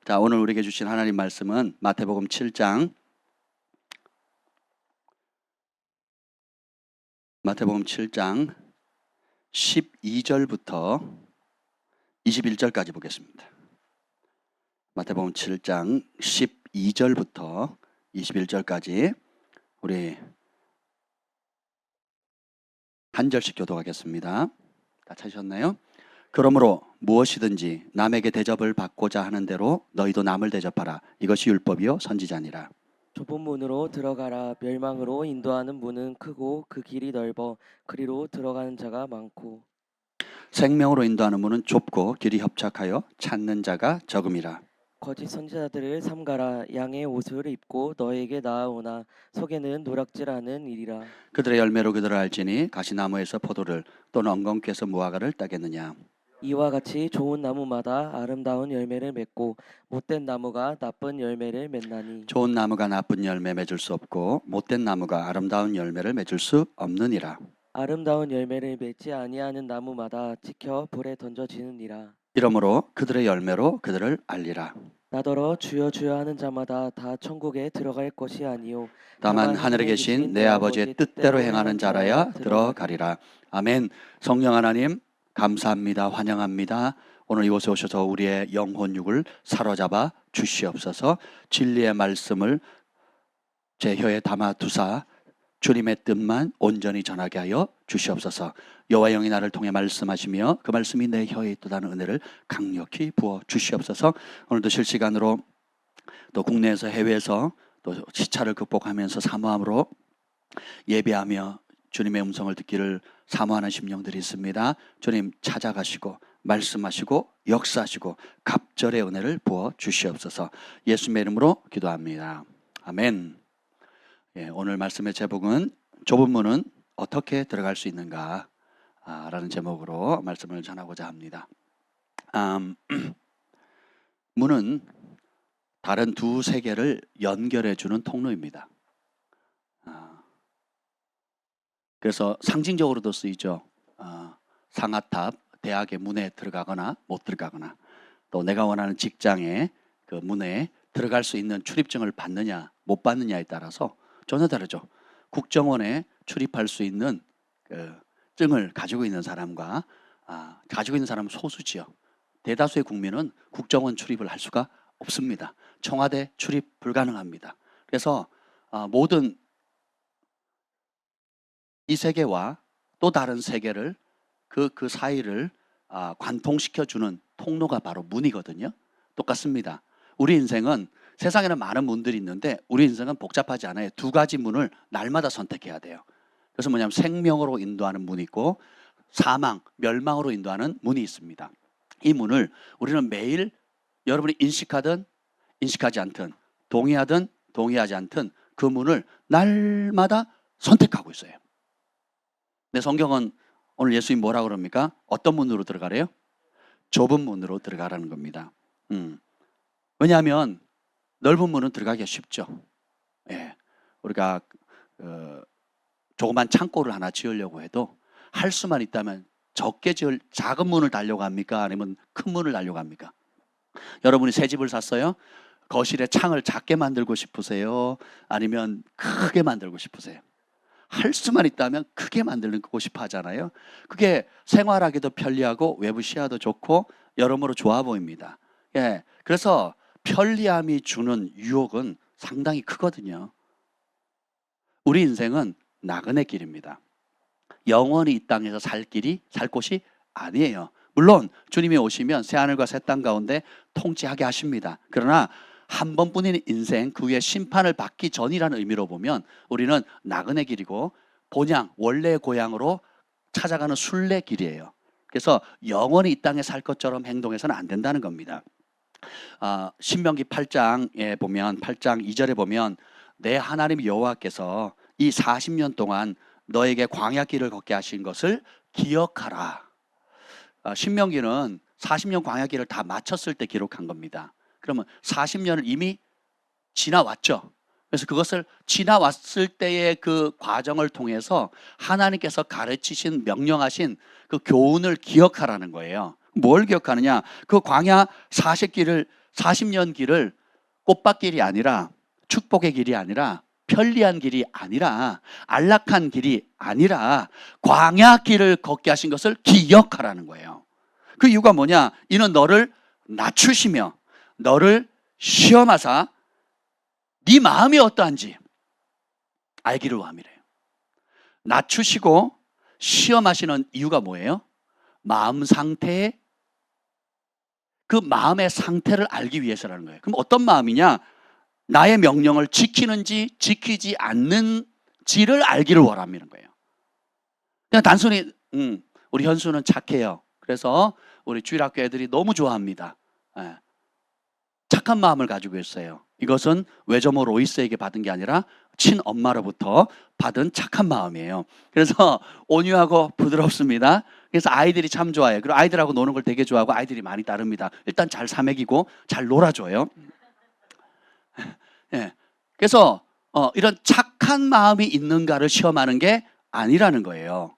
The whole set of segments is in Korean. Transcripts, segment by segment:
자, 오늘 우리에게 주신 하나님 말씀은 마태복음 7장 12절부터 21절까지 보겠습니다. 마태복음 7장 12절부터 21절까지 우리 한 절씩 교독하겠습니다. 다 찾으셨나요? 그러므로 무엇이든지 남에게 대접을 받고자 하는 대로 너희도 남을 대접하라. 이것이 율법이요 선지자니라. 좁은 문으로 들어가라. 멸망으로 인도하는 문은 크고 그 길이 넓어 그리로 들어가는 자가 많고 생명으로 인도하는 문은 좁고 길이 협착하여 찾는 자가 적음이라. 거짓 선지자들을 삼가라. 양의 옷을 입고 너에게 나아오나 속에는 노략질하는 일이라. 그들의 열매로 그들을 알지니 가시나무에서 포도를 또는 엉겅퀴에서 무화과를 따겠느냐. 이와 같이 좋은 나무마다 아름다운 열매를 맺고 못된 나무가 나쁜 열매를 맺나니 좋은 나무가 나쁜 열매 맺을 수 없고 못된 나무가 아름다운 열매를 맺을 수 없느니라. 아름다운 열매를 맺지 아니하는 나무마다 찍혀 불에 던져지느니라. 이러므로 그들의 열매로 그들을 알리라. 나더러 주여 주여 하는 자마다 다 천국에 들어갈 것이 아니요 다만 하늘에 계신 내 아버지의 뜻대로 행하는 자라야 들어가리라. 아멘. 성령 하나님 감사합니다. 환영합니다. 오늘 이곳에 오셔서 우리의 영혼육을 사로잡아 주시옵소서. 진리의 말씀을 제 혀에 담아 두사 주님의 뜻만 온전히 전하게 하여 주시옵소서. 여호와 영이 나를 통해 말씀하시며 그 말씀이 내 혀에 있도다는 은혜를 강력히 부어 주시옵소서. 오늘도 실시간으로 또 국내에서 해외에서 또 시차를 극복하면서 사모함으로 예배하며 주님의 음성을 듣기를 사모하는 심령들이 있습니다. 주님 찾아가시고 말씀하시고 역사하시고 갑절의 은혜를 부어 주시옵소서. 예수님의 이름으로 기도합니다. 아멘. 예, 오늘 말씀의 제목은 좁은 문은 어떻게 들어갈 수 있는가 라는 제목으로 말씀을 전하고자 합니다. 문은 다른 두 세계를 연결해 주는 통로입니다. 그래서 상징적으로도 쓰이죠. 상아탑 대학의 문에 들어가거나 못 들어가거나 또 내가 원하는 직장의 그 문에 들어갈 수 있는 출입증을 받느냐 못 받느냐에 따라서 전혀 다르죠. 국정원에 출입할 수 있는 그 증을 가지고 있는 사람과 가지고 있는 사람은 소수지요. 대다수의 국민은 국정원 출입을 할 수가 없습니다. 청와대 출입 불가능합니다. 그래서 모든 이 세계와 또 다른 세계를 그 사이를 관통시켜주는 통로가 바로 문이거든요. 똑같습니다. 우리 인생은 세상에는 많은 문들이 있는데 우리 인생은 복잡하지 않아요. 두 가지 문을 날마다 선택해야 돼요. 그래서 뭐냐면 생명으로 인도하는 문이 있고 사망, 멸망으로 인도하는 문이 있습니다. 이 문을 우리는 매일 여러분이 인식하든 인식하지 않든 동의하든 동의하지 않든 그 문을 날마다 선택하고 있어요. 근데 성경은 오늘 예수님이 뭐라고 그럽니까? 어떤 문으로 들어가래요? 좁은 문으로 들어가라는 겁니다. 왜냐하면 넓은 문은 들어가기가 쉽죠. 예, 우리가 조그만 창고를 하나 지으려고 해도 할 수만 있다면 적게 지을 작은 문을 달려고 합니까? 아니면 큰 문을 달려고 합니까? 여러분이 새 집을 샀어요? 거실에 창을 작게 만들고 싶으세요? 아니면 크게 만들고 싶으세요? 할 수만 있다면 크게 만들고 싶어 하잖아요. 그게 생활하기도 편리하고 외부 시야도 좋고 여러모로 좋아 보입니다. 예, 그래서 편리함이 주는 유혹은 상당히 크거든요. 우리 인생은 나그네 길입니다. 영원히 이 땅에서 살 곳이 아니에요. 물론 주님이 오시면 새하늘과 새 땅 가운데 통치하게 하십니다. 그러나 한 번뿐인 인생 그 위에 심판을 받기 전이라는 의미로 보면 우리는 나그네 길이고 본향 원래의 고향으로 찾아가는 순례 길이에요. 그래서 영원히 이 땅에 살 것처럼 행동해서는 안 된다는 겁니다. 신명기 8장에 보면 8장 2절에 보면 내 하나님 여호와께서 이 40년 동안 너에게 광야 길을 걷게 하신 것을 기억하라. 신명기는 40년 광야 길을 다 마쳤을 때 기록한 겁니다. 그러면 40년을 이미 지나왔죠. 그래서 그것을 지나왔을 때의 그 과정을 통해서 하나님께서 가르치신 명령하신 그 교훈을 기억하라는 거예요. 뭘 기억하느냐? 그 광야 40길을 40년 길을 꽃밭길이 아니라 축복의 길이 아니라 편리한 길이 아니라 안락한 길이 아니라 광야 길을 걷게 하신 것을 기억하라는 거예요. 그 이유가 뭐냐? 이는 너를 낮추시며 너를 시험하사 네 마음이 어떠한지 알기를 원함이래요. 낮추시고 시험하시는 이유가 뭐예요? 마음 상태에 그 마음의 상태를 알기 위해서라는 거예요. 그럼 어떤 마음이냐? 나의 명령을 지키는지 지키지 않는지를 알기를 원하는 거예요. 그냥 단순히 우리 현수는 착해요. 그래서 우리 주일학교 애들이 너무 좋아합니다. 예. 착한 마음을 가지고 있어요. 이것은 외조모 로이스에게 받은 게 아니라 친엄마로부터 받은 착한 마음이에요. 그래서 온유하고 부드럽습니다. 그래서 아이들이 참 좋아해요. 그리고 아이들하고 노는 걸 되게 좋아하고 아이들이 많이 따릅니다. 일단 잘 사먹이고 잘 놀아줘요. 예. 그래서 이런 착한 마음이 있는가를 시험하는 게 아니라는 거예요.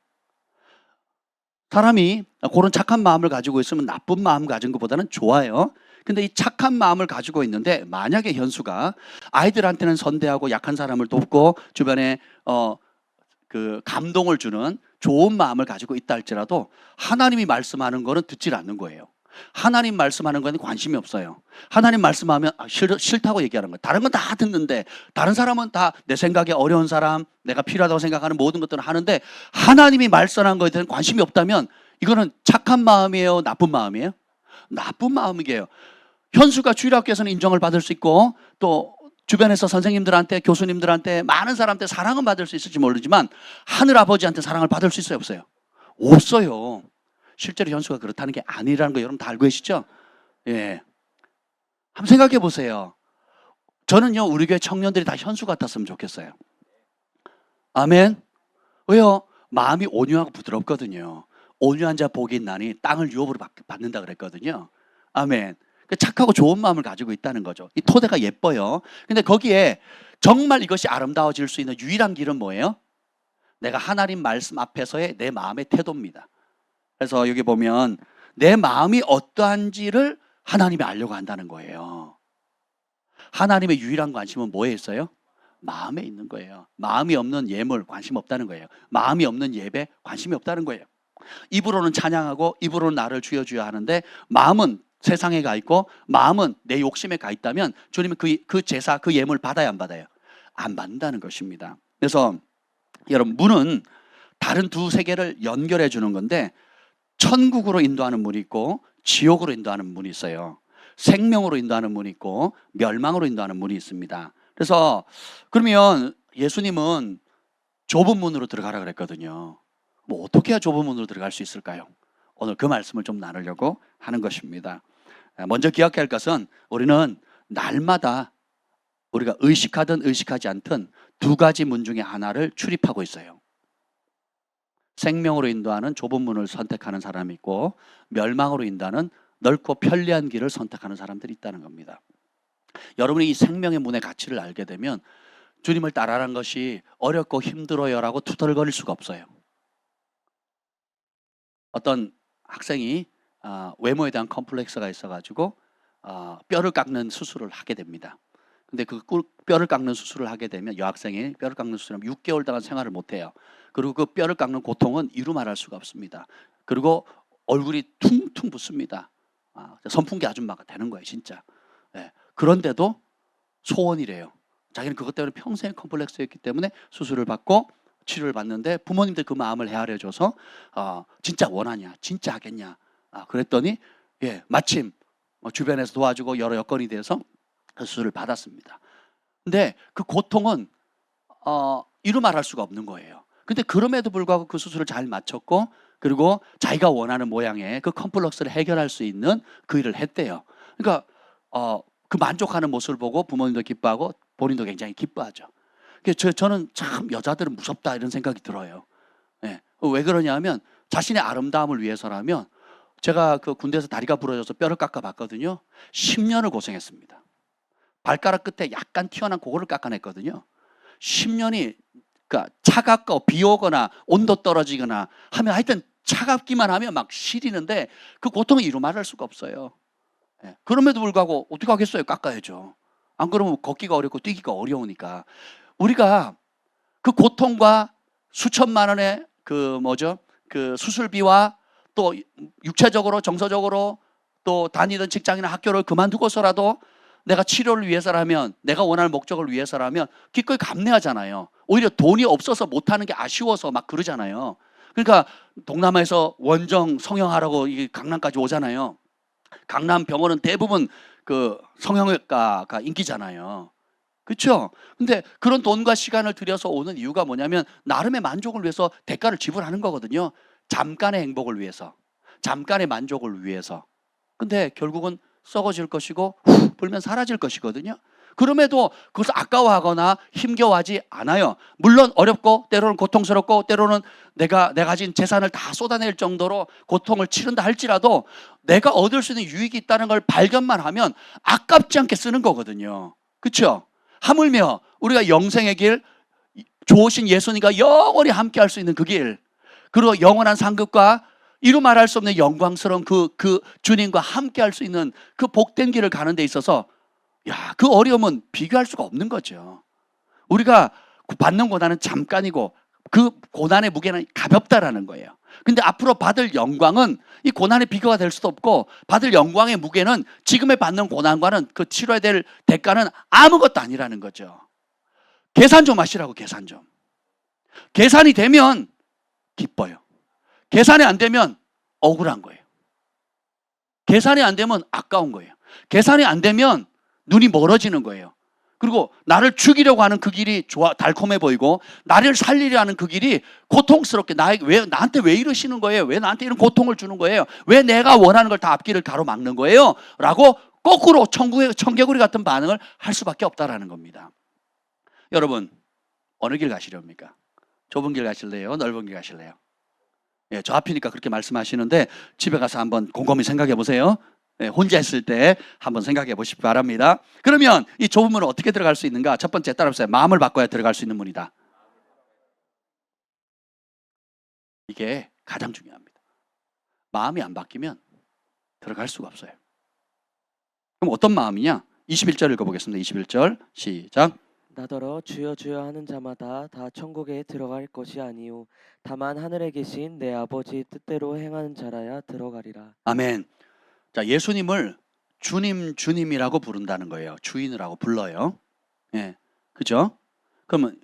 사람이 그런 착한 마음을 가지고 있으면 나쁜 마음 가진 것보다는 좋아요. 근데 이 착한 마음을 가지고 있는데 만약에 현수가 아이들한테는 선대하고 약한 사람을 돕고 주변에 그 감동을 주는 좋은 마음을 가지고 있다 할지라도 하나님이 말씀하는 거는 듣질 않는 거예요. 하나님 말씀하는 거는 관심이 없어요. 하나님 말씀하면 싫다고 얘기하는 거예요. 다른 건 다 듣는데 다른 사람은 다 내 생각에 어려운 사람, 내가 필요하다고 생각하는 모든 것들을 하는데 하나님이 말씀한 거에 대한 관심이 없다면 이거는 착한 마음이에요? 나쁜 마음이에요? 나쁜 마음이에요. 현수가 주일학교에서는 인정을 받을 수 있고 또 주변에서 선생님들한테 교수님들한테 많은 사람한테 사랑은 받을 수 있을지 모르지만 하늘 아버지한테 사랑을 받을 수 있어요? 없어요? 없어요. 실제로 현수가 그렇다는 게 아니라는 거 여러분 다 알고 계시죠? 예. 한번 생각해 보세요. 저는요 우리 교회 청년들이 다 현수 같았으면 좋겠어요. 아멘. 왜요? 마음이 온유하고 부드럽거든요. 온유한 자 복이 있나니 땅을 유업으로 받는다 그랬거든요. 아멘. 착하고 좋은 마음을 가지고 있다는 거죠. 이 토대가 예뻐요. 근데 거기에 정말 이것이 아름다워질 수 있는 유일한 길은 뭐예요? 내가 하나님 말씀 앞에서의 내 마음의 태도입니다. 그래서 여기 보면 내 마음이 어떠한지를 하나님이 알려고 한다는 거예요. 하나님의 유일한 관심은 뭐에 있어요? 마음에 있는 거예요. 마음이 없는 예물 관심 없다는 거예요. 마음이 없는 예배 관심이 없다는 거예요. 입으로는 찬양하고 입으로는 나를 주여 주여 하는데 마음은 세상에 가 있고 마음은 내 욕심에 가 있다면 주님은 그 제사 그 예물 받아야 안 받아요? 안 받는다는 것입니다. 그래서 여러분 문은 다른 두 세계를 연결해 주는 건데 천국으로 인도하는 문이 있고 지옥으로 인도하는 문이 있어요. 생명으로 인도하는 문이 있고 멸망으로 인도하는 문이 있습니다. 그래서 그러면 예수님은 좁은 문으로 들어가라 그랬거든요. 뭐 어떻게 해야 좁은 문으로 들어갈 수 있을까요? 오늘 그 말씀을 좀 나누려고 하는 것입니다. 먼저 기억해야 할 것은 우리는 날마다 우리가 의식하든 의식하지 않든 두 가지 문 중에 하나를 출입하고 있어요. 생명으로 인도하는 좁은 문을 선택하는 사람이 있고 멸망으로 인도하는 넓고 편리한 길을 선택하는 사람들이 있다는 겁니다. 여러분이 이 생명의 문의 가치를 알게 되면 주님을 따라가는 것이 어렵고 힘들어요라고 투덜거릴 수가 없어요. 어떤 학생이 외모에 대한 컴플렉스가 있어가지고 뼈를 깎는 수술을 하게 됩니다. 근데 그 뼈를 깎는 수술을 하게 되면 여학생이 뼈를 깎는 수술을 하면 6개월 동안 생활을 못해요. 그리고 그 뼈를 깎는 고통은 이루 말할 수가 없습니다. 그리고 얼굴이 퉁퉁 붓습니다. 선풍기 아줌마가 되는 거예요 진짜. 네. 그런데도 소원이래요. 자기는 그것 때문에 평생 컴플렉스였기 때문에 수술을 받고 치료를 받는데 부모님들 그 마음을 헤아려줘서 진짜 원하냐 진짜 하겠냐 그랬더니 마침 주변에서 도와주고 여러 여건이 돼서 그 수술을 받았습니다. 근데 그 고통은 이루 말할 수가 없는 거예요. 근데 그럼에도 불구하고 그 수술을 잘 마쳤고 그리고 자기가 원하는 모양의 그 컴플렉스를 해결할 수 있는 그 일을 했대요. 그러니까 그 만족하는 모습을 보고 부모님도 기뻐하고 본인도 굉장히 기뻐하죠. 저는 참 여자들은 무섭다 이런 생각이 들어요. 네. 왜 그러냐면 자신의 아름다움을 위해서라면 제가 그 군대에서 다리가 부러져서 뼈를 깎아봤거든요. 10년을 고생했습니다. 발가락 끝에 약간 튀어나온 그거를 깎아냈거든요. 10년이 그러니까 차갑고 비 오거나 온도 떨어지거나 하면 하여튼 차갑기만 하면 막 시리는데 그 고통을 이루 말할 수가 없어요. 예. 그럼에도 불구하고 어떻게 하겠어요? 깎아야죠. 안 그러면 걷기가 어렵고 뛰기가 어려우니까. 우리가 그 고통과 수천만 원의 그 뭐죠? 그 수술비와 또 육체적으로 정서적으로 또 다니던 직장이나 학교를 그만두고서라도 내가 치료를 위해서라면, 내가 원하는 목적을 위해서라면 기꺼이 감내하잖아요. 오히려 돈이 없어서 못하는 게 아쉬워서 막 그러잖아요. 그러니까 동남아에서 원정 성형하라고 이 강남까지 오잖아요. 강남 병원은 대부분 그 성형외과가 인기잖아요. 그렇죠? 근데 그런 돈과 시간을 들여서 오는 이유가 뭐냐면 나름의 만족을 위해서 대가를 지불하는 거거든요. 잠깐의 행복을 위해서, 잠깐의 만족을 위해서. 근데 결국은 썩어질 것이고 훅 불면 사라질 것이거든요. 그럼에도 그것을 아까워하거나 힘겨워하지 않아요. 물론 어렵고 때로는 고통스럽고 때로는 내가 가진 재산을 다 쏟아낼 정도로 고통을 치른다 할지라도 내가 얻을 수 있는 유익이 있다는 걸 발견만 하면 아깝지 않게 쓰는 거거든요. 그렇죠? 하물며 우리가 영생의 길, 좋으신 예수님과 영원히 함께 할 수 있는 그 길, 그리고 영원한 상급과 이루 말할 수 없는 영광스러운 그 주님과 함께 할 수 있는 그 복된 길을 가는 데 있어서 그 어려움은 비교할 수가 없는 거죠. 우리가 받는 고난은 잠깐이고 그 고난의 무게는 가볍다라는 거예요. 근데 앞으로 받을 영광은 이 고난의 비교가 될 수도 없고 받을 영광의 무게는 지금의 받는 고난과는 그 치러야 될 대가는 아무것도 아니라는 거죠. 계산 좀 하시라고. 계산 좀. 계산이 되면 기뻐요. 계산이 안 되면 억울한 거예요. 계산이 안 되면 아까운 거예요. 계산이 안 되면 눈이 멀어지는 거예요. 그리고 나를 죽이려고 하는 그 길이 달콤해 보이고 나를 살리려 하는 그 길이 고통스럽게 나한테 왜 이러시는 거예요? 왜 나한테 이런 고통을 주는 거예요? 왜 내가 원하는 걸 다 앞길을 가로막는 거예요? 라고 거꾸로 청개구리 같은 반응을 할 수밖에 없다라는 겁니다. 여러분, 어느 길 가시렵니까? 좁은 길 가실래요? 넓은 길 가실래요? 예, 저 앞이니까 그렇게 말씀하시는데 집에 가서 한번 곰곰이 생각해 보세요. 예, 혼자 있을 때 한번 생각해 보시기 바랍니다. 그러면 이 좁은 문은 어떻게 들어갈 수 있는가? 첫 번째 따라해보세요. 마음을 바꿔야 들어갈 수 있는 문이다. 이게 가장 중요합니다. 마음이 안 바뀌면 들어갈 수가 없어요. 그럼 어떤 마음이냐? 21절 읽어보겠습니다. 21절 시작. 나더러 주여 주여 하는 자마다 다 천국에 들어갈 것이 아니요 다만 하늘에 계신 내 아버지 뜻대로 행하는 자라야 들어가리라. 아멘. 자, 예수님을 주님이라고 부른다는 거예요. 주인이라고 불러요. 예, 그죠? 그러면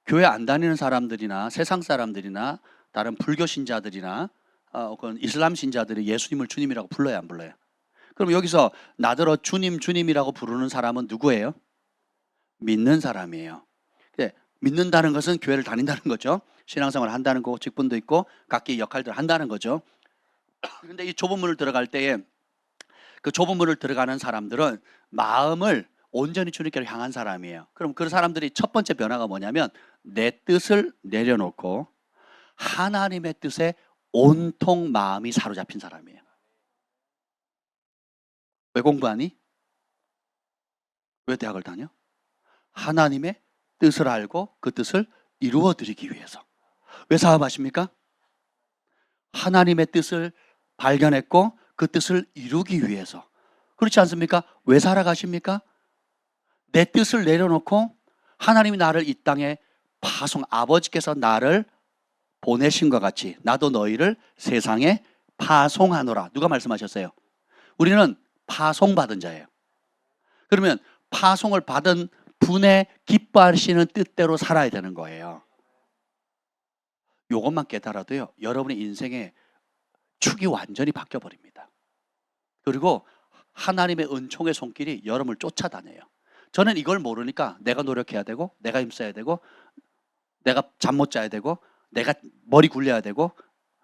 교회 안 다니는 사람들이나 세상 사람들이나 다른 불교 신자들이나 혹은 이슬람 신자들이 예수님을 주님이라고 불러요, 안 불러요? 그럼 여기서 나더러 주님이라고 부르는 사람은 누구예요? 믿는 사람이에요. 믿는다는 것은 교회를 다닌다는 거죠. 신앙생활을 한다는 거고 직분도 있고 각기 역할들을 한다는 거죠. 그런데 이 좁은 문을 들어갈 때에 그 좁은 문을 들어가는 사람들은 마음을 온전히 주님께로 향한 사람이에요. 그럼 그 사람들이 첫 번째 변화가 뭐냐면 내 뜻을 내려놓고 하나님의 뜻에 온통 마음이 사로잡힌 사람이에요. 왜 공부하니? 왜 대학을 다녀? 하나님의 뜻을 알고 그 뜻을 이루어 드리기 위해서. 왜 사업하십니까? 하나님의 뜻을 발견했고 그 뜻을 이루기 위해서. 그렇지 않습니까? 왜 살아가십니까? 내 뜻을 내려놓고 하나님이 나를 이 땅에 아버지께서 나를 보내신 것 같이 나도 너희를 세상에 파송하노라. 누가 말씀하셨어요? 우리는 파송받은 자예요. 그러면 파송을 받은 분의 기뻐하시는 뜻대로 살아야 되는 거예요. 이것만 깨달아도요, 여러분의 인생의 축이 완전히 바뀌어버립니다. 그리고 하나님의 은총의 손길이 여러분을 쫓아다녀요. 저는 이걸 모르니까 내가 노력해야 되고 내가 힘써야 되고 내가 잠 못 자야 되고 내가 머리 굴려야 되고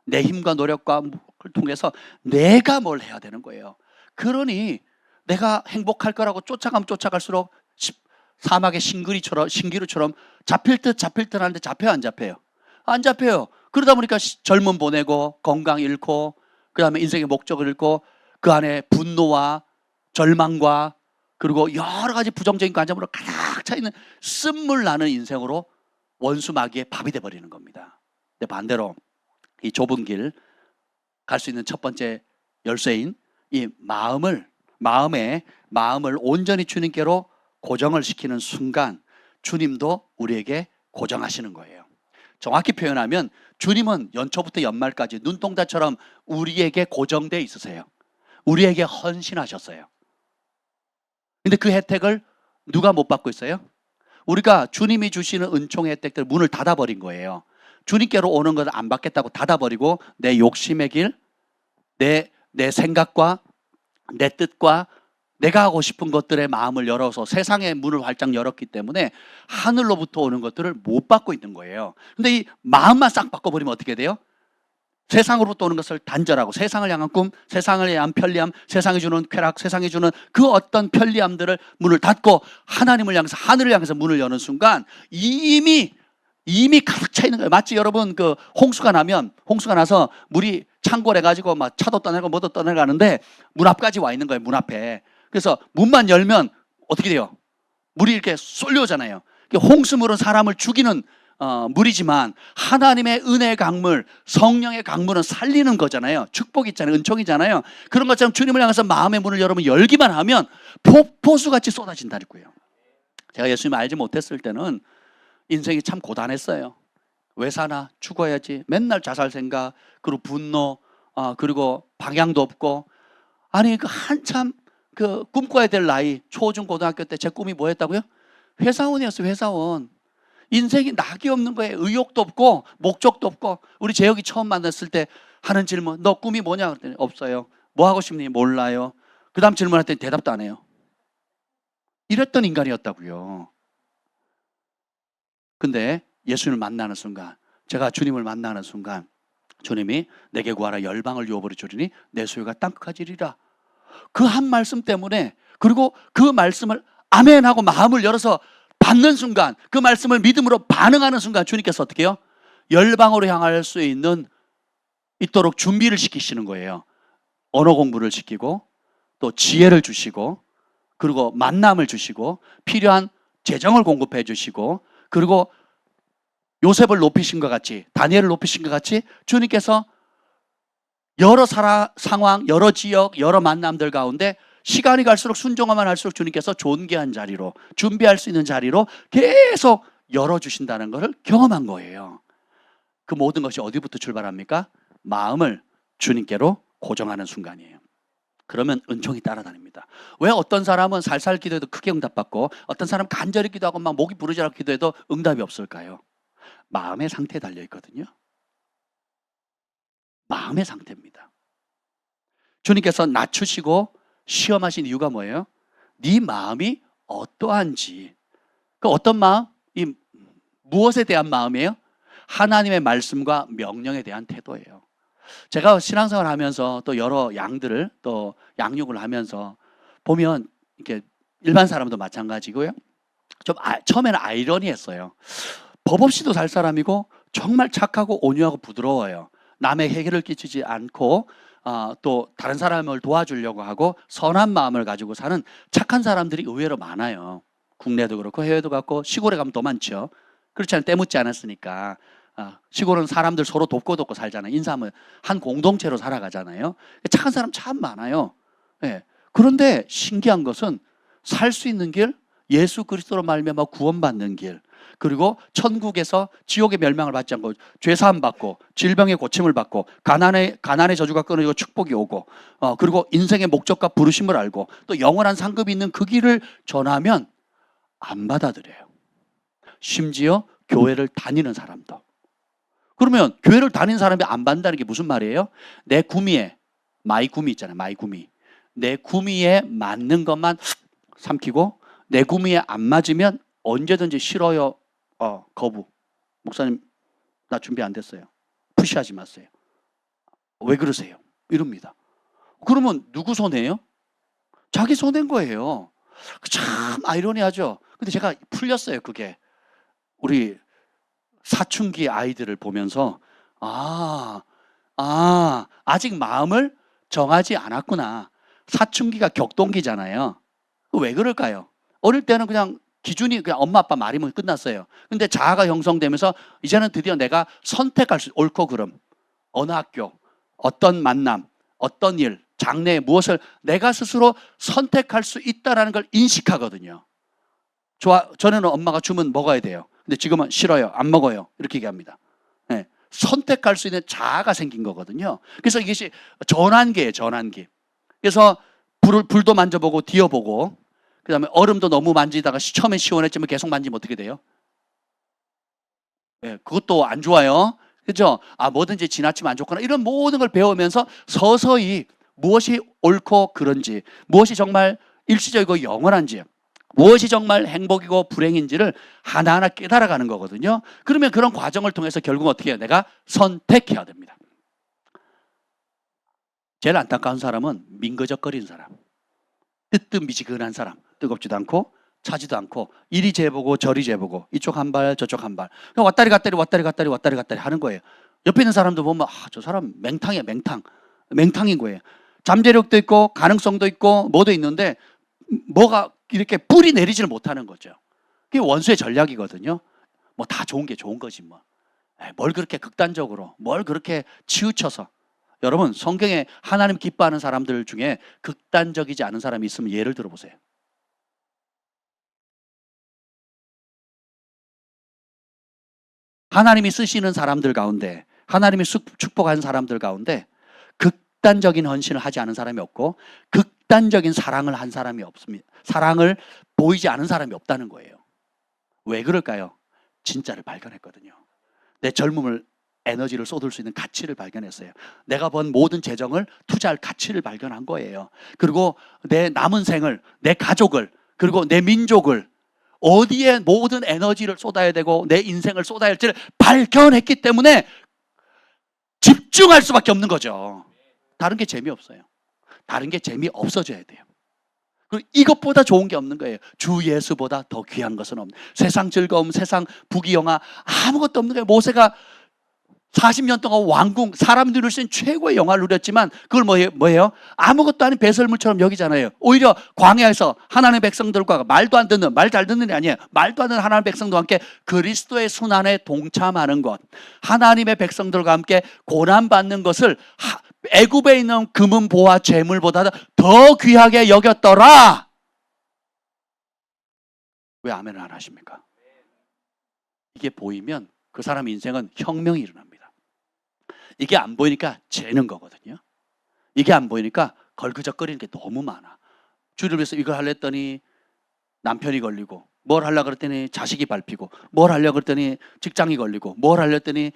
내 힘과 노력과 를 통해서 내가 뭘 해야 되는 거예요. 그러니 내가 행복할 거라고 쫓아가면 쫓아갈수록 사막의 신기루처럼 잡힐 듯 하는데 잡혀요, 안 잡혀요? 안 잡혀요. 그러다 보니까 젊음 보내고 건강 잃고 그 다음에 인생의 목적을 잃고 그 안에 분노와 절망과 그리고 여러 가지 부정적인 관점으로 가득 차있는 쓴물 나는 인생으로 원수 마귀의 밥이 돼버리는 겁니다. 근데 반대로 이 좁은 길 갈 수 있는 첫 번째 열쇠인 이 마음을 마음을 온전히 주님께로 고정을 시키는 순간 주님도 우리에게 고정하시는 거예요. 정확히 표현하면 주님은 연초부터 연말까지 눈동자처럼 우리에게 고정되어 있으세요. 우리에게 헌신하셨어요. 근데 그 혜택을 누가 못 받고 있어요? 우리가 주님이 주시는 은총의 혜택들 문을 닫아버린 거예요. 주님께로 오는 것을 안 받겠다고 닫아버리고 내 욕심의 길, 내 생각과 내 뜻과 내가 하고 싶은 것들의 마음을 열어서 세상의 문을 활짝 열었기 때문에 하늘로부터 오는 것들을 못 받고 있는 거예요. 근데 이 마음만 싹 바꿔버리면 어떻게 돼요? 세상으로부터 오는 것을 단절하고 세상을 향한 꿈, 세상을 향한 편리함, 세상이 주는 쾌락, 세상이 주는 그 어떤 편리함들을 문을 닫고 하나님을 향해서 하늘을 향해서 문을 여는 순간 이미 가득 차 있는 거예요. 마치 여러분 그 홍수가 나서 물이 창궐해 가지고 막 차도 떠내고 뭐도 떠내가는데 문 앞까지 와 있는 거예요. 문 앞에. 그래서 문만 열면 어떻게 돼요? 물이 이렇게 쏠려오잖아요. 홍수물은 사람을 죽이는 물이지만 하나님의 은혜의 강물, 성령의 강물은 살리는 거잖아요. 축복 있잖아요. 은총이잖아요. 그런 것처럼 주님을 향해서 마음의 문을 여러분 열기만 하면 폭포수같이 쏟아진다는 거예요. 제가 예수님을 알지 못했을 때는 인생이 참 고단했어요. 왜 사나? 죽어야지. 맨날 자살 생각, 그리고 분노, 그리고 방향도 없고. 아니 그 한참 그 꿈꿔야 될 나이, 초중 고등학교 때 제 꿈이 뭐였다고요? 회사원이었어요. 회사원. 인생이 낙이 없는 거예요. 의욕도 없고 목적도 없고. 우리 재혁이 처음 만났을 때 하는 질문, 너 꿈이 뭐냐? 그랬더니 없어요. 뭐 하고 싶니? 몰라요. 그 다음 질문했더니 대답도 안 해요. 이랬던 인간이었다고요. 근데 예수님을 만나는 순간, 제가 주님을 만나는 순간 주님이 내게 구하라 열방을 유업으로 주리니 내 소유가 땅끝까지리라. 그 한 말씀 때문에, 그리고 그 말씀을 아멘 하고 마음을 열어서 받는 순간, 그 말씀을 믿음으로 반응하는 순간 주님께서 어떻게 해요? 열방으로 향할 수 있도록 준비를 시키시는 거예요. 언어 공부를 시키고 또 지혜를 주시고 그리고 만남을 주시고 필요한 재정을 공급해 주시고 그리고 요셉을 높이신 것 같이, 다니엘을 높이신 것 같이 주님께서 여러 상황, 여러 지역, 여러 만남들 가운데 시간이 갈수록 순종하면 할수록 주님께서 존귀한 자리로, 준비할 수 있는 자리로 계속 열어주신다는 것을 경험한 거예요. 그 모든 것이 어디부터 출발합니까? 마음을 주님께로 고정하는 순간이에요. 그러면 은총이 따라다닙니다. 왜 어떤 사람은 살살 기도해도 크게 응답받고 어떤 사람은 간절히 기도하고 막 목이 부르짖어 기도해도 응답이 없을까요? 마음의 상태에 달려있거든요. 마음의 상태입니다. 주님께서 낮추시고 시험하신 이유가 뭐예요? 네 마음이 어떠한지. 그 어떤 마음? 이 무엇에 대한 마음이에요? 하나님의 말씀과 명령에 대한 태도예요. 제가 신앙생활을 하면서 또 여러 양들을 또 양육을 하면서 보면 이렇게 일반 사람도 마찬가지고요. 좀 처음에는 아이러니했어요. 법 없이도 살 사람이고 정말 착하고 온유하고 부드러워요. 남의 해결을 끼치지 않고 또 다른 사람을 도와주려고 하고 선한 마음을 가지고 사는 착한 사람들이 의외로 많아요. 국내도 그렇고 해외도 그렇고 시골에 가면 더 많죠. 그렇지 않아요. 때묻지 않았으니까. 시골은 사람들 서로 돕고 살잖아요. 인사하면 한 공동체로 살아가잖아요. 착한 사람 참 많아요. 네. 그런데 신기한 것은 살 수 있는 길, 예수 그리스도로 말미암아 구원받는 길, 그리고 천국에서 지옥의 멸망을 받지 않고 죄사함 받고 질병의 고침을 받고 가난의 저주가 끊어지고 축복이 오고 그리고 인생의 목적과 부르심을 알고 또 영원한 상급이 있는 그 길을 전하면 안 받아들여요. 심지어 교회를 다니는 사람도. 그러면 교회를 다니는 사람이 안 받는다는 게 무슨 말이에요? 내 구미에, 마이 구미 있잖아요. 마이 구미. 내 구미에 맞는 것만 삼키고 내 구미에 안 맞으면 언제든지 싫어요. 거부. 목사님 나 준비 안 됐어요. 푸시하지 마세요. 왜 그러세요? 이럽니다. 그러면 누구 손해예요? 자기 손해인 거예요. 참 아이러니하죠. 근데 제가 풀렸어요. 그게 우리 사춘기 아이들을 보면서 아직 마음을 정하지 않았구나. 사춘기가 격동기잖아요. 왜 그럴까요? 어릴 때는 그냥 기준이 그냥 엄마 아빠 말이면 끝났어요. 근데 자아가 형성되면서 이제는 드디어 내가 선택할 수, 옳고 그름, 어느 학교, 어떤 만남, 어떤 일, 장래에 무엇을 내가 스스로 선택할 수 있다는 걸 인식하거든요. 전에는 엄마가 주면 먹어야 돼요. 근데 지금은 싫어요. 안 먹어요. 이렇게 얘기합니다. 네. 선택할 수 있는 자아가 생긴 거거든요. 그래서 이것이 전환기예요. 전환기. 그래서 불도 만져보고 뒤어보고, 그 다음에 얼음도 너무 만지다가 처음엔 시원했지만 계속 만지면 어떻게 돼요? 네, 그것도 안 좋아요. 그죠? 뭐든지 지나치면 안 좋구나. 이런 모든 걸 배우면서 서서히 무엇이 옳고 그른지, 무엇이 정말 일시적이고 영원한지, 무엇이 정말 행복이고 불행인지를 하나하나 깨달아가는 거거든요. 그러면 그런 과정을 통해서 결국 어떻게 해요? 내가 선택해야 됩니다. 제일 안타까운 사람은 민거적거리는 사람, 뜨뜻미지근한 사람, 뜨겁지도 않고 차지도 않고 이리 재보고 저리 재보고 이쪽 한 발 저쪽 한 발 왔다리 갔다리 왔다리 갔다리 왔다리 갔다리 하는 거예요. 옆에 있는 사람도 보면 저 사람 맹탕이야. 맹탕인 거예요. 잠재력도 있고 가능성도 있고 뭐도 있는데 뭐가 이렇게 뿌리 내리지를 못하는 거죠. 그게 원수의 전략이거든요. 뭐 다 좋은 게 좋은 거지 뭐. 뭘 그렇게 극단적으로, 뭘 그렇게 치우쳐서. 여러분, 성경에 하나님 기뻐하는 사람들 중에 극단적이지 않은 사람이 있으면 예를 들어 보세요. 하나님이 쓰시는 사람들 가운데, 하나님이 축복한 사람들 가운데 극단적인 헌신을 하지 않은 사람이 없고 극단적인 사랑을 한 사람이 없습니다. 사랑을 보이지 않은 사람이 없다는 거예요. 왜 그럴까요? 진짜를 발견했거든요. 내 젊음을, 에너지를 쏟을 수 있는 가치를 발견했어요. 내가 번 모든 재정을 투자할 가치를 발견한 거예요. 그리고 내 남은 생을, 내 가족을, 그리고 내 민족을 어디에 모든 에너지를 쏟아야 되고 내 인생을 쏟아야 할지를 발견했기 때문에 집중할 수밖에 없는 거죠. 다른 게 재미없어요. 다른 게 재미없어져야 돼요. 그리고 이것보다 좋은 게 없는 거예요. 주 예수보다 더 귀한 것은 없는, 세상 즐거움, 세상 부귀영화 아무것도 없는 거예요. 모세가 40년 동안 왕궁, 사람 누릴 수 있는 최고의 영화를 누렸지만 그걸 뭐예요? 아무것도 아닌 배설물처럼 여기잖아요. 오히려 광야에서 하나님의 백성들과 말도 안 듣는, 말 잘 듣는 게 아니에요. 말도 안 듣는 하나님의 백성들과 함께 그리스도의 순환에 동참하는 것, 하나님의 백성들과 함께 고난받는 것을 애굽에 있는 금은 보화 재물보다 더 귀하게 여겼더라. 왜 아멘을 안 하십니까? 이게 보이면 그 사람 인생은 혁명이 일어납니다. 이게 안 보이니까 재는 거거든요. 이게 안 보이니까 걸그적거리는 게 너무 많아. 주를 위해서 이걸 하려 했더니 남편이 걸리고, 뭘 하려고 그랬더니 자식이 밟히고, 뭘 하려고 그랬더니 직장이 걸리고, 뭘 하려 했더니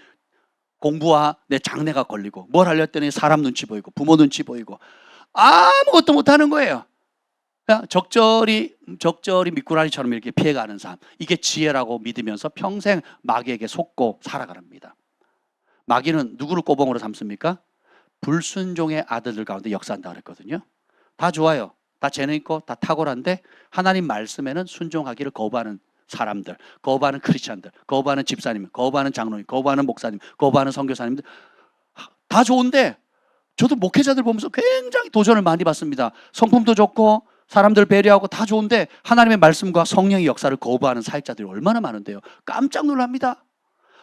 공부와 내 장래가 걸리고, 뭘 하려 했더니 사람 눈치 보이고 부모 눈치 보이고 아무것도 못하는 거예요. 그러니까 적절히 미꾸라지처럼 이렇게 피해가는 삶, 이게 지혜라고 믿으면서 평생 마귀에게 속고 살아갑니다. 마귀는 누구를 꼬봉으로 삼습니까? 불순종의 아들들 가운데 역사한다 그랬거든요. 다 좋아요. 다 재능 있고 다 탁월한데 하나님 말씀에는 순종하기를 거부하는 사람들, 거부하는 크리스찬들, 거부하는 집사님, 거부하는 장로님, 거부하는 목사님, 거부하는 선교사님들 다 좋은데 저도 목회자들 보면서 굉장히 도전을 많이 받습니다. 성품도 좋고 사람들 배려하고 다 좋은데 하나님의 말씀과 성령의 역사를 거부하는 사역자들이 얼마나 많은데요. 깜짝 놀랍니다.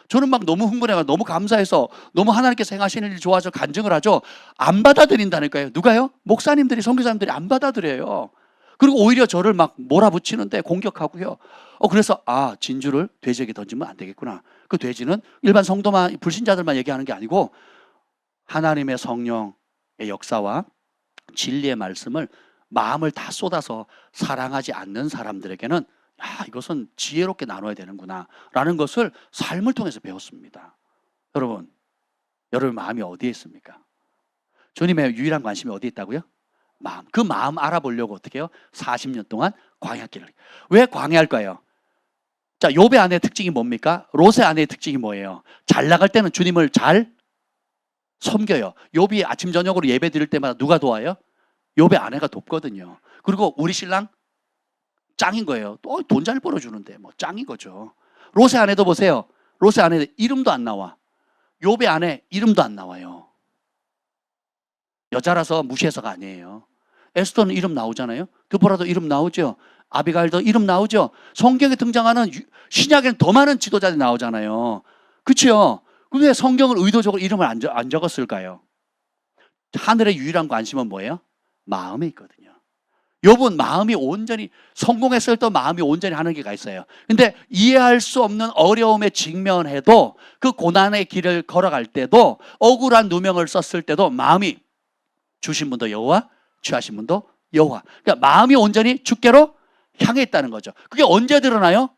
저는 막 너무 흥분해가 너무 감사해서 너무 하나님께서 행하시는 일이 좋아서 간증을 하죠. 안 받아들인다니까요. 누가요? 목사님들이, 선교사님들이 안 받아들여요. 그리고 오히려 저를 막 몰아붙이는데 공격하고요. 그래서 진주를 돼지에게 던지면 안 되겠구나. 그 돼지는 일반 성도만, 불신자들만 얘기하는 게 아니고 하나님의 성령의 역사와 진리의 말씀을 마음을 다 쏟아서 사랑하지 않는 사람들에게는 이것은 지혜롭게 나눠야 되는구나 라는 것을 삶을 통해서 배웠습니다. 여러분 마음이 어디에 있습니까? 주님의 유일한 관심이 어디에 있다고요? 마음. 그 마음 알아보려고 어떻게 해요? 40년 동안 광야길을. 왜 광야일까요? 자, 욥의 아내의 특징이 뭡니까? 롯의 아내의 특징이 뭐예요? 잘 나갈 때는 주님을 잘 섬겨요. 욥이 아침 저녁으로 예배 드릴 때마다 누가 도와요? 욥의 아내가 돕거든요. 그리고 우리 신랑 짱인 거예요. 또 돈 잘 벌어주는데 뭐 짱인 거죠. 롯의 아내도 보세요. 롯의 아내 이름도 안 나와. 욥의 아내 이름도 안 나와요. 여자라서 무시해서가 아니에요. 에스더는 이름 나오잖아요. 드보라도 이름 나오죠. 아비가일도 이름 나오죠. 성경에 등장하는 신약에는 더 많은 지도자들이 나오잖아요. 그렇죠? 왜 성경을 의도적으로 이름을 안 적었을까요? 하늘의 유일한 관심은 뭐예요? 마음에 있거든요. 욥은 마음이 온전히 성공했을 때 마음이 온전히 하는 게가 있어요. 근데 이해할 수 없는 어려움에 직면해도 그 고난의 길을 걸어갈 때도 억울한 누명을 썼을 때도 마음이 주신 분도 여호와, 취하신 분도 여호와. 그러니까 마음이 온전히 주께로 향해 있다는 거죠. 그게 언제 드러나요?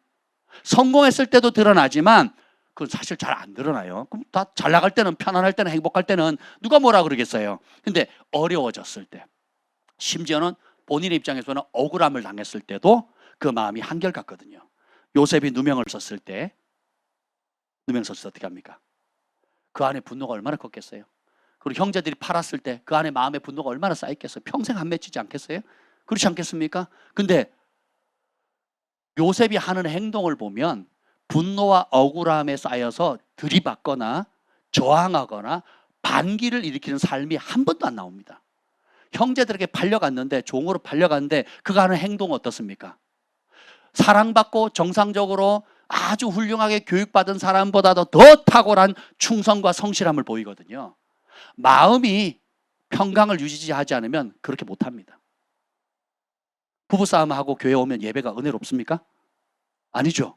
성공했을 때도 드러나지만 그건 사실 잘 안 드러나요. 그럼 다 잘 나갈 때는, 편안할 때는, 행복할 때는 누가 뭐라 그러겠어요. 근데 어려워졌을 때, 심지어는 본인의 입장에서는 억울함을 당했을 때도 그 마음이 한결같거든요. 요셉이 누명을 썼을 때, 누명 썼을 때 어떻게 합니까? 그 안에 분노가 얼마나 컸겠어요. 그리고 형제들이 팔았을 때 그 안에 마음의 분노가 얼마나 쌓였겠어요. 평생 안 맺히지 않겠어요? 그렇지 않겠습니까? 근데 요셉이 하는 행동을 보면 분노와 억울함에 쌓여서 들이받거나 저항하거나 반기를 일으키는 삶이 한 번도 안 나옵니다. 형제들에게 팔려갔는데, 종으로 팔려갔는데 그가 하는 행동은 어떻습니까? 사랑받고 정상적으로 아주 훌륭하게 교육받은 사람보다도 더 탁월한 충성과 성실함을 보이거든요. 마음이 평강을 유지하지 않으면 그렇게 못합니다. 부부싸움하고 교회 오면 예배가 은혜롭습니까? 아니죠.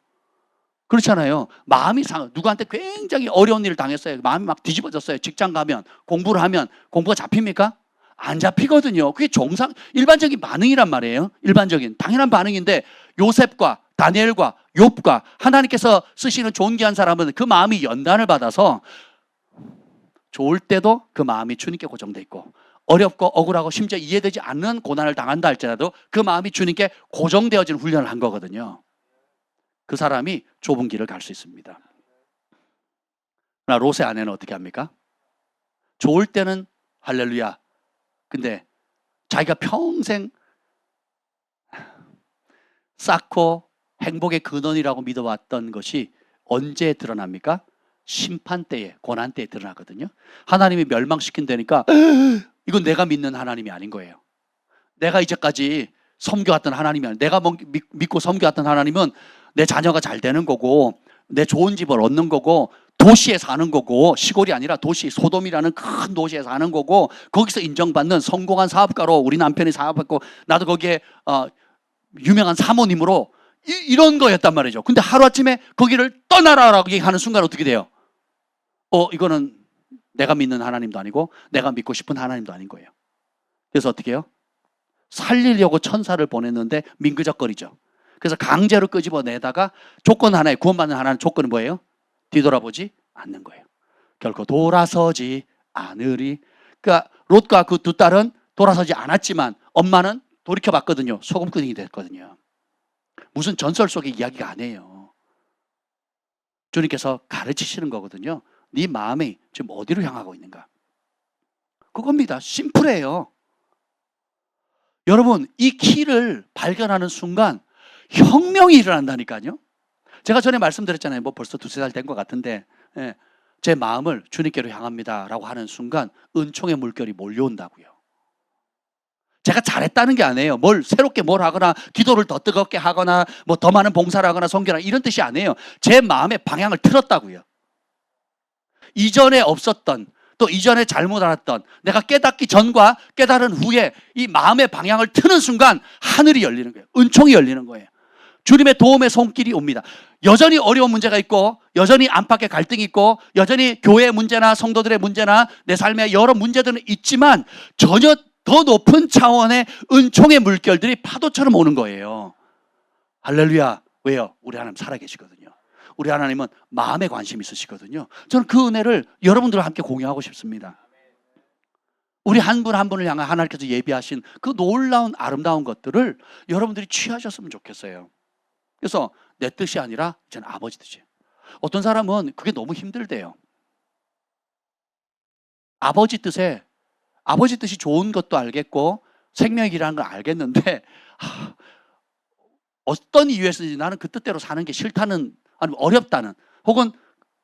그렇잖아요. 마음이 누구한테 굉장히 어려운 일을 당했어요. 마음이 막 뒤집어졌어요. 직장 가면, 공부를 하면 공부가 잡힙니까? 안 잡히거든요. 그게 일반적인 반응이란 말이에요. 일반적인 당연한 반응인데, 요셉과 다니엘과 욥과 하나님께서 쓰시는 존귀한 사람은 그 마음이 연단을 받아서 좋을 때도 그 마음이 주님께 고정돼 있고, 어렵고 억울하고 심지어 이해되지 않는 고난을 당한다 할지라도 그 마음이 주님께 고정되어진 훈련을 한 거거든요. 그 사람이 좁은 길을 갈 수 있습니다. 그러나 롯의 아내는 어떻게 합니까? 좋을 때는 할렐루야. 근데 자기가 평생 쌓고 행복의 근원이라고 믿어왔던 것이 언제 드러납니까? 심판 때에, 고난 때에 드러나거든요. 하나님이 멸망시킨다니까 이건 내가 믿는 하나님이 아닌 거예요. 내가 이제까지 섬겨왔던 하나님이 아니에요. 내가 믿고 섬겨왔던 하나님은 내 자녀가 잘 되는 거고, 내 좋은 집을 얻는 거고, 도시에 사는 거고, 시골이 아니라 도시, 소돔이라는 큰 도시에 사는 거고, 거기서 인정받는 성공한 사업가로 우리 남편이 사업했고, 나도 거기에 유명한 사모님으로 이런 거였단 말이죠. 근데 하루아침에 거기를 떠나라라고 얘기하는 순간 어떻게 돼요? 이거는 내가 믿는 하나님도 아니고 내가 믿고 싶은 하나님도 아닌 거예요. 그래서 어떻게 해요? 살리려고 천사를 보냈는데 민그적거리죠. 그래서 강제로 끄집어내다가 조건 하나에, 구원받는 하나는 조건이 뭐예요? 뒤돌아보지 않는 거예요. 결코 돌아서지 않으리. 그러니까 롯과 그 두 딸은 돌아서지 않았지만 엄마는 돌이켜봤거든요. 소금꾼이 됐거든요. 무슨 전설 속의 이야기가 아니에요. 주님께서 가르치시는 거거든요. 네 마음이 지금 어디로 향하고 있는가? 그겁니다. 심플해요. 여러분, 이 키를 발견하는 순간 혁명이 일어난다니까요. 제가 전에 말씀드렸잖아요. 뭐 벌써 두세 달 된 것 같은데, 제 마음을 주님께로 향합니다 라고 하는 순간 은총의 물결이 몰려온다고요. 제가 잘했다는 게 아니에요. 새롭게 뭘 하거나 기도를 더 뜨겁게 하거나 뭐 더 많은 봉사를 하거나 선교를 이런 뜻이 아니에요. 제 마음의 방향을 틀었다고요. 이전에 없었던, 또 이전에 잘못 알았던, 내가 깨닫기 전과 깨달은 후에 이 마음의 방향을 트는 순간 하늘이 열리는 거예요. 은총이 열리는 거예요. 주님의 도움의 손길이 옵니다. 여전히 어려운 문제가 있고, 여전히 안팎의 갈등이 있고, 여전히 교회의 문제나 성도들의 문제나 내 삶의 여러 문제들은 있지만 전혀 더 높은 차원의 은총의 물결들이 파도처럼 오는 거예요. 할렐루야. 왜요? 우리 하나님 살아계시거든요. 우리 하나님은 마음에 관심이 있으시거든요. 저는 그 은혜를 여러분들과 함께 공유하고 싶습니다. 우리 한 분 한 분을 향해 하나님께서 예비하신 그 놀라운 아름다운 것들을 여러분들이 취하셨으면 좋겠어요. 그래서 내 뜻이 아니라 이제는 아버지 뜻이에요. 어떤 사람은 그게 너무 힘들대요. 아버지 뜻이 좋은 것도 알겠고 생명의 길이라는 걸 알겠는데 어떤 이유에서든지 나는 그 뜻대로 사는 게 싫다는, 아니면 어렵다는, 혹은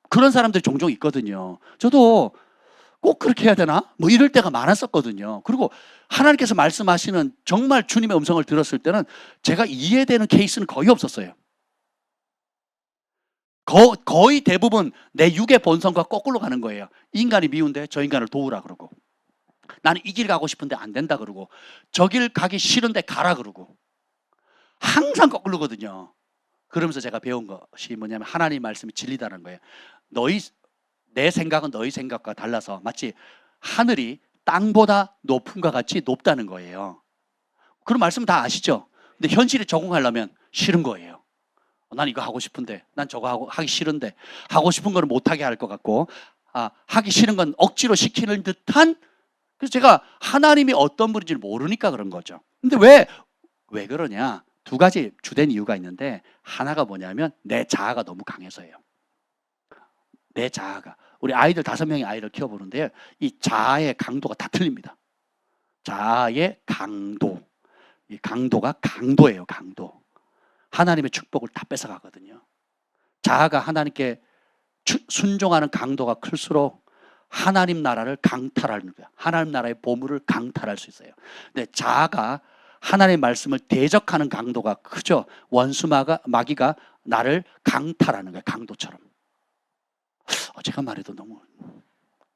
그런 사람들이 종종 있거든요. 저도 꼭 그렇게 해야 되나? 뭐 이럴 때가 많았었거든요. 그리고 하나님께서 말씀하시는 정말 주님의 음성을 들었을 때는 제가 이해되는 케이스는 거의 없었어요. 거의 대부분 내 육의 본성과 거꾸로 가는 거예요. 이 인간이 미운데 저 인간을 도우라 그러고, 나는 이 길 가고 싶은데 안 된다 그러고, 저 길 가기 싫은데 가라 그러고, 항상 거꾸로거든요. 그러면서 제가 배운 것이 뭐냐면 하나님 말씀이 진리다는 거예요. 내 생각은 너희 생각과 달라서 마치 하늘이 땅보다 높음과 같이 높다는 거예요. 그런 말씀 다 아시죠? 근데 현실에 적응하려면 싫은 거예요. 난 이거 하고 싶은데, 난 저거 하기 싫은데, 하고 싶은 거는 못하게 할 것 같고, 하기 싫은 건 억지로 시키는 듯한. 그래서 제가 하나님이 어떤 분인지 모르니까 그런 거죠. 근데 왜 그러냐? 두 가지 주된 이유가 있는데, 하나가 뭐냐면 내 자아가 너무 강해서예요. 내 자아가. 우리 아이들 5명의 아이를 키워보는데 이 자아의 강도가 다 틀립니다. 자아의 강도. 이 강도가 강도예요, 강도. 하나님의 축복을 다 뺏어가거든요. 자아가 하나님께 순종하는 강도가 클수록 하나님 나라를 강탈하는 거야. 하나님 나라의 보물을 강탈할 수 있어요. 근데 자아가 하나님의 말씀을 대적하는 강도가 크죠. 마귀가 나를 강탈하는 거예요. 강도처럼. 제가 말해도 너무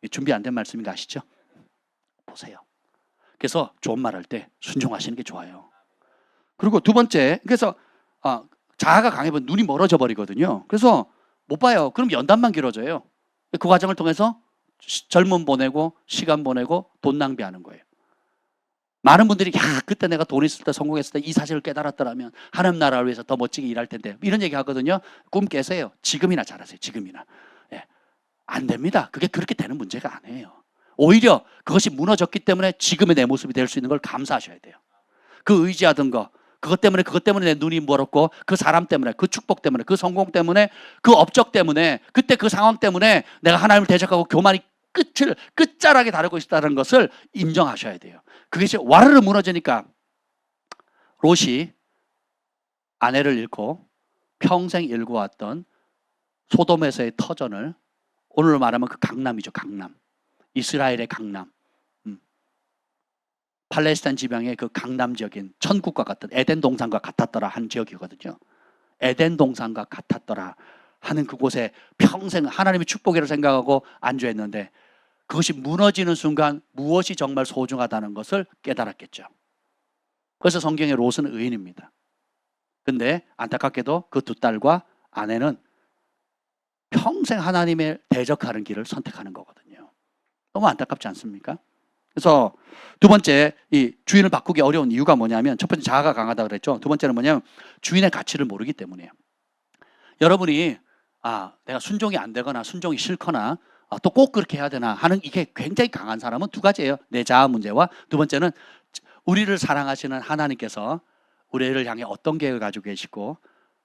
준비 안 된 말씀인 거 아시죠? 보세요. 그래서 좋은 말 할 때 순종하시는 게 좋아요. 그리고 두 번째, 그래서 자아가 강해면 눈이 멀어져 버리거든요. 그래서 못 봐요. 그럼 연단만 길어져요. 그 과정을 통해서 젊음 보내고 시간 보내고 돈 낭비하는 거예요. 많은 분들이 그때 내가 돈 있을 때 성공했을 때 이 사실을 깨달았더라면 하나님 나라를 위해서 더 멋지게 일할 텐데, 이런 얘기 하거든요. 꿈 깨세요. 지금이나 잘하세요. 지금이나. 예. 안 됩니다. 그게 그렇게 되는 문제가 아니에요. 오히려 그것이 무너졌기 때문에 지금의 내 모습이 될 수 있는 걸 감사하셔야 돼요. 그 의지하던 거, 그것 때문에 내 눈이 멀었고, 그 사람 때문에, 그 축복 때문에, 그 성공 때문에, 그 업적 때문에, 그때 그 상황 때문에 내가 하나님을 대적하고 교만이 끝자락에 다루고 있다는 것을 인정하셔야 돼요. 그것이 와르르 무너지니까 롯이 아내를 잃고 평생 일구었던 소돔에서의 터전을, 오늘로 말하면 그 강남이죠. 강남. 이스라엘의 강남. 팔레스타인 지방의 그 강남 지역인 천국과 같은 에덴 동산과 같았더라 한 지역이거든요. 에덴 동산과 같았더라 하는 그곳에 평생 하나님의 축복이라고 생각하고 안주했는데, 그것이 무너지는 순간 무엇이 정말 소중하다는 것을 깨달았겠죠. 그래서 성경의 롯은 의인입니다. 근데 안타깝게도 그 두 딸과 아내는 평생 하나님의 대적하는 길을 선택하는 거거든요. 너무 안타깝지 않습니까? 그래서 두 번째, 이 주인을 바꾸기 어려운 이유가 뭐냐면, 첫 번째 자아가 강하다 그랬죠. 두 번째는 뭐냐면 주인의 가치를 모르기 때문이에요. 여러분이 내가 순종이 안 되거나 순종이 싫거나 또 꼭 그렇게 해야 되나 하는 이게 굉장히 강한 사람은 두 가지예요. 내 자아 문제와 두 번째는 우리를 사랑하시는 하나님께서 우리를 향해 어떤 계획을 가지고 계시고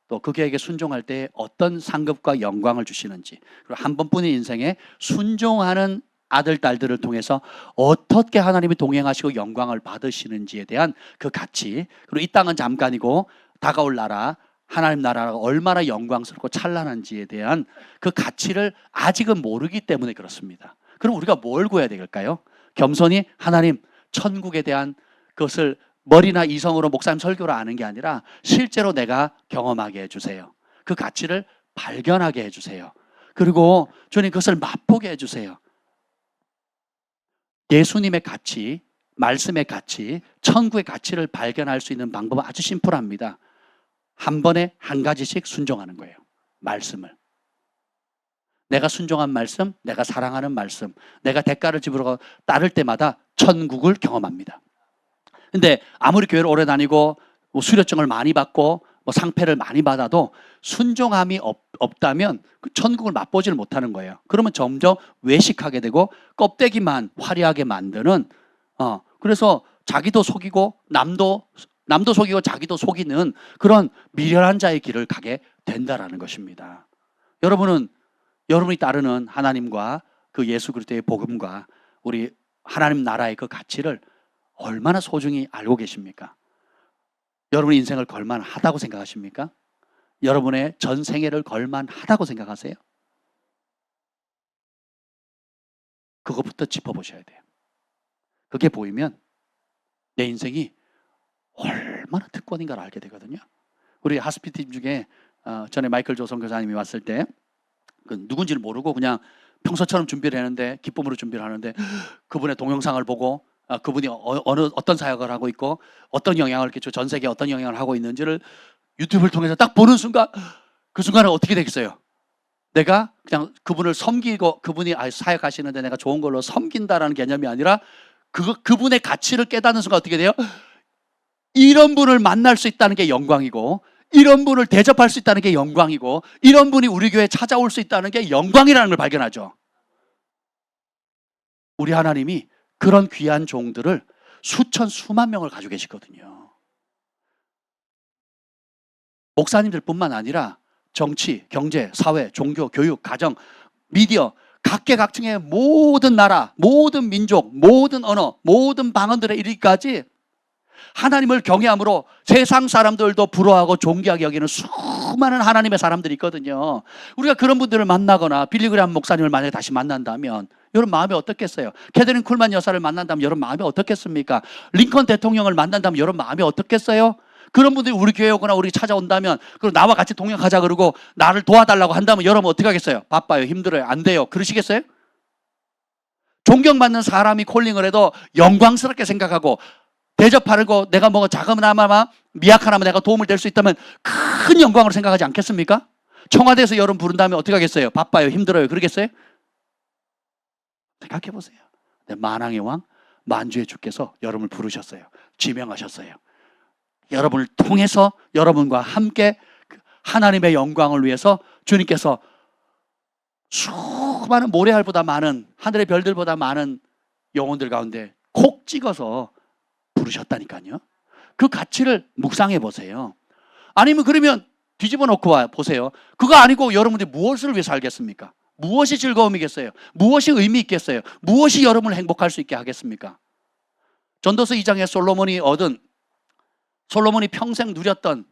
또 그 계획에 순종할 때 어떤 상급과 영광을 주시는지, 그리고 한 번뿐인 인생에 순종하는 아들, 딸들을 통해서 어떻게 하나님이 동행하시고 영광을 받으시는지에 대한 그 가치, 그리고 이 땅은 잠깐이고 다가올 나라, 하나님 나라가 얼마나 영광스럽고 찬란한지에 대한 그 가치를 아직은 모르기 때문에 그렇습니다. 그럼 우리가 뭘 구해야 될까요? 겸손히 하나님, 천국에 대한 그것을 머리나 이성으로 목사님 설교로 아는 게 아니라 실제로 내가 경험하게 해주세요. 그 가치를 발견하게 해주세요. 그리고 주님 그것을 맛보게 해주세요. 예수님의 가치, 말씀의 가치, 천국의 가치를 발견할 수 있는 방법은 아주 심플합니다. 한 번에 한 가지씩 순종하는 거예요. 말씀을. 내가 순종한 말씀, 내가 사랑하는 말씀, 내가 대가를 지불하고 따를 때마다 천국을 경험합니다. 근데 아무리 교회를 오래 다니고 수료증을 많이 받고 상패를 많이 받아도 순종함이 없다면 그 천국을 맛보지를 못하는 거예요. 그러면 점점 외식하게 되고 껍데기만 화려하게 만드는, 그래서 자기도 속이고 남도 속이고 자기도 속이는 그런 미련한 자의 길을 가게 된다라는 것입니다. 여러분이 따르는 하나님과 그 예수 그리스도의 복음과 우리 하나님 나라의 그 가치를 얼마나 소중히 알고 계십니까? 여러분의 인생을 걸만하다고 생각하십니까? 여러분의 전 생애를 걸만하다고 생각하세요? 그것부터 짚어보셔야 돼요. 그게 보이면 내 인생이 얼마나 특권인가를 알게 되거든요. 우리 하스피팀 중에 전에 마이클 조성 교사님이 왔을 때 누군지를 모르고 그냥 평소처럼 준비를 했는데 기쁨으로 준비를 하는데 그분의 동영상을 보고 그분이 어떤 사역을 하고 있고 어떤 영향을 끼치고 전 세계에 어떤 영향을 하고 있는지를 유튜브를 통해서 딱 보는 순간 그 순간에 어떻게 되겠어요? 내가 그냥 그분을 섬기고 그분이 사역하시는데 내가 좋은 걸로 섬긴다라는 개념이 아니라 그분의 가치를 깨닫는 순간 어떻게 돼요? 이런 분을 만날 수 있다는 게 영광이고 이런 분을 대접할 수 있다는 게 영광이고 이런 분이 우리 교회에 찾아올 수 있다는 게 영광이라는 걸 발견하죠. 우리 하나님이 그런 귀한 종들을 수천 수만 명을 가지고 계시거든요. 목사님들뿐만 아니라 정치, 경제, 사회, 종교, 교육, 가정, 미디어 각계각층의 모든 나라, 모든 민족, 모든 언어, 모든 방언들에 이르기까지 하나님을 경외함으로 세상 사람들도 부러워하고 존귀하게 여기는 수많은 하나님의 사람들이 있거든요. 우리가 그런 분들을 만나거나 빌리그레함 목사님을 만약에 다시 만난다면 여러분 마음이 어떻겠어요? 캐더린 쿨만 여사를 만난다면 여러분 마음이 어떻겠습니까? 링컨 대통령을 만난다면 여러분 마음이 어떻겠어요? 그런 분들이 우리 교회에 오거나 우리 찾아온다면 그리고 나와 같이 동역하자 그러고 나를 도와달라고 한다면 여러분 어떻게 하겠어요? 바빠요, 힘들어요, 안 돼요, 그러시겠어요? 존경받는 사람이 콜링을 해도 영광스럽게 생각하고 대접하는 거 내가 뭐 작은나마 미약하나마 내가 도움을 될 수 있다면 큰 영광으로 생각하지 않겠습니까? 청와대에서 여러분 부른다면 어떻게 하겠어요? 바빠요, 힘들어요, 그러겠어요? 생각해 보세요. 만왕의 왕 만주의 주께서 여러분을 부르셨어요. 지명하셨어요. 여러분을 통해서 여러분과 함께 하나님의 영광을 위해서 주님께서 수많은 모래알보다 많은 하늘의 별들보다 많은 영혼들 가운데 콕 찍어서 부르셨다니까요. 그 가치를 묵상해 보세요. 아니면 그러면 뒤집어 놓고 보세요. 그거 아니고 여러분들이 무엇을 위해서 살겠습니까? 무엇이 즐거움이겠어요? 무엇이 의미 있겠어요? 무엇이 여러분을 행복할 수 있게 하겠습니까? 전도서 2장에 솔로몬이 평생 누렸던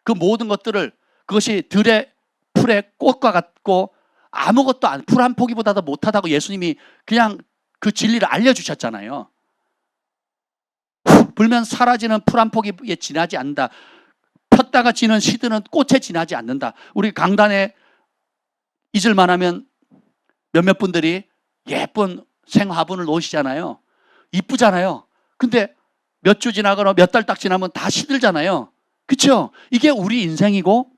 그 모든 것들을 그것이 들의 풀의 꽃과 같고 아무것도 풀 한 포기보다도 못하다고 예수님이 그냥 그 진리를 알려주셨잖아요. 불면 사라지는 풀 한 포기에 지나지 않는다. 폈다가 지는 시드는 꽃에 지나지 않는다. 우리 강단에 잊을만 하면 몇몇 분들이 예쁜 생화분을 놓으시잖아요. 이쁘잖아요. 근데 몇 주 지나거나 몇 달 딱 지나면 다 시들잖아요. 그렇죠? 이게 우리 인생이고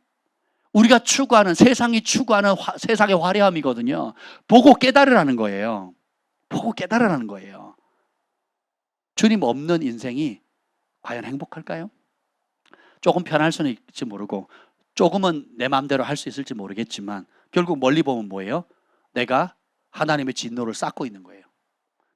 우리가 추구하는 세상이 추구하는 세상의 화려함이거든요. 보고 깨달으라는 거예요. 보고 깨달으라는 거예요. 주님 없는 인생이 과연 행복할까요? 조금 편할 수는 있을지 모르고 조금은 내 마음대로 할 수 있을지 모르겠지만 결국 멀리 보면 뭐예요? 내가 하나님의 진노를 쌓고 있는 거예요.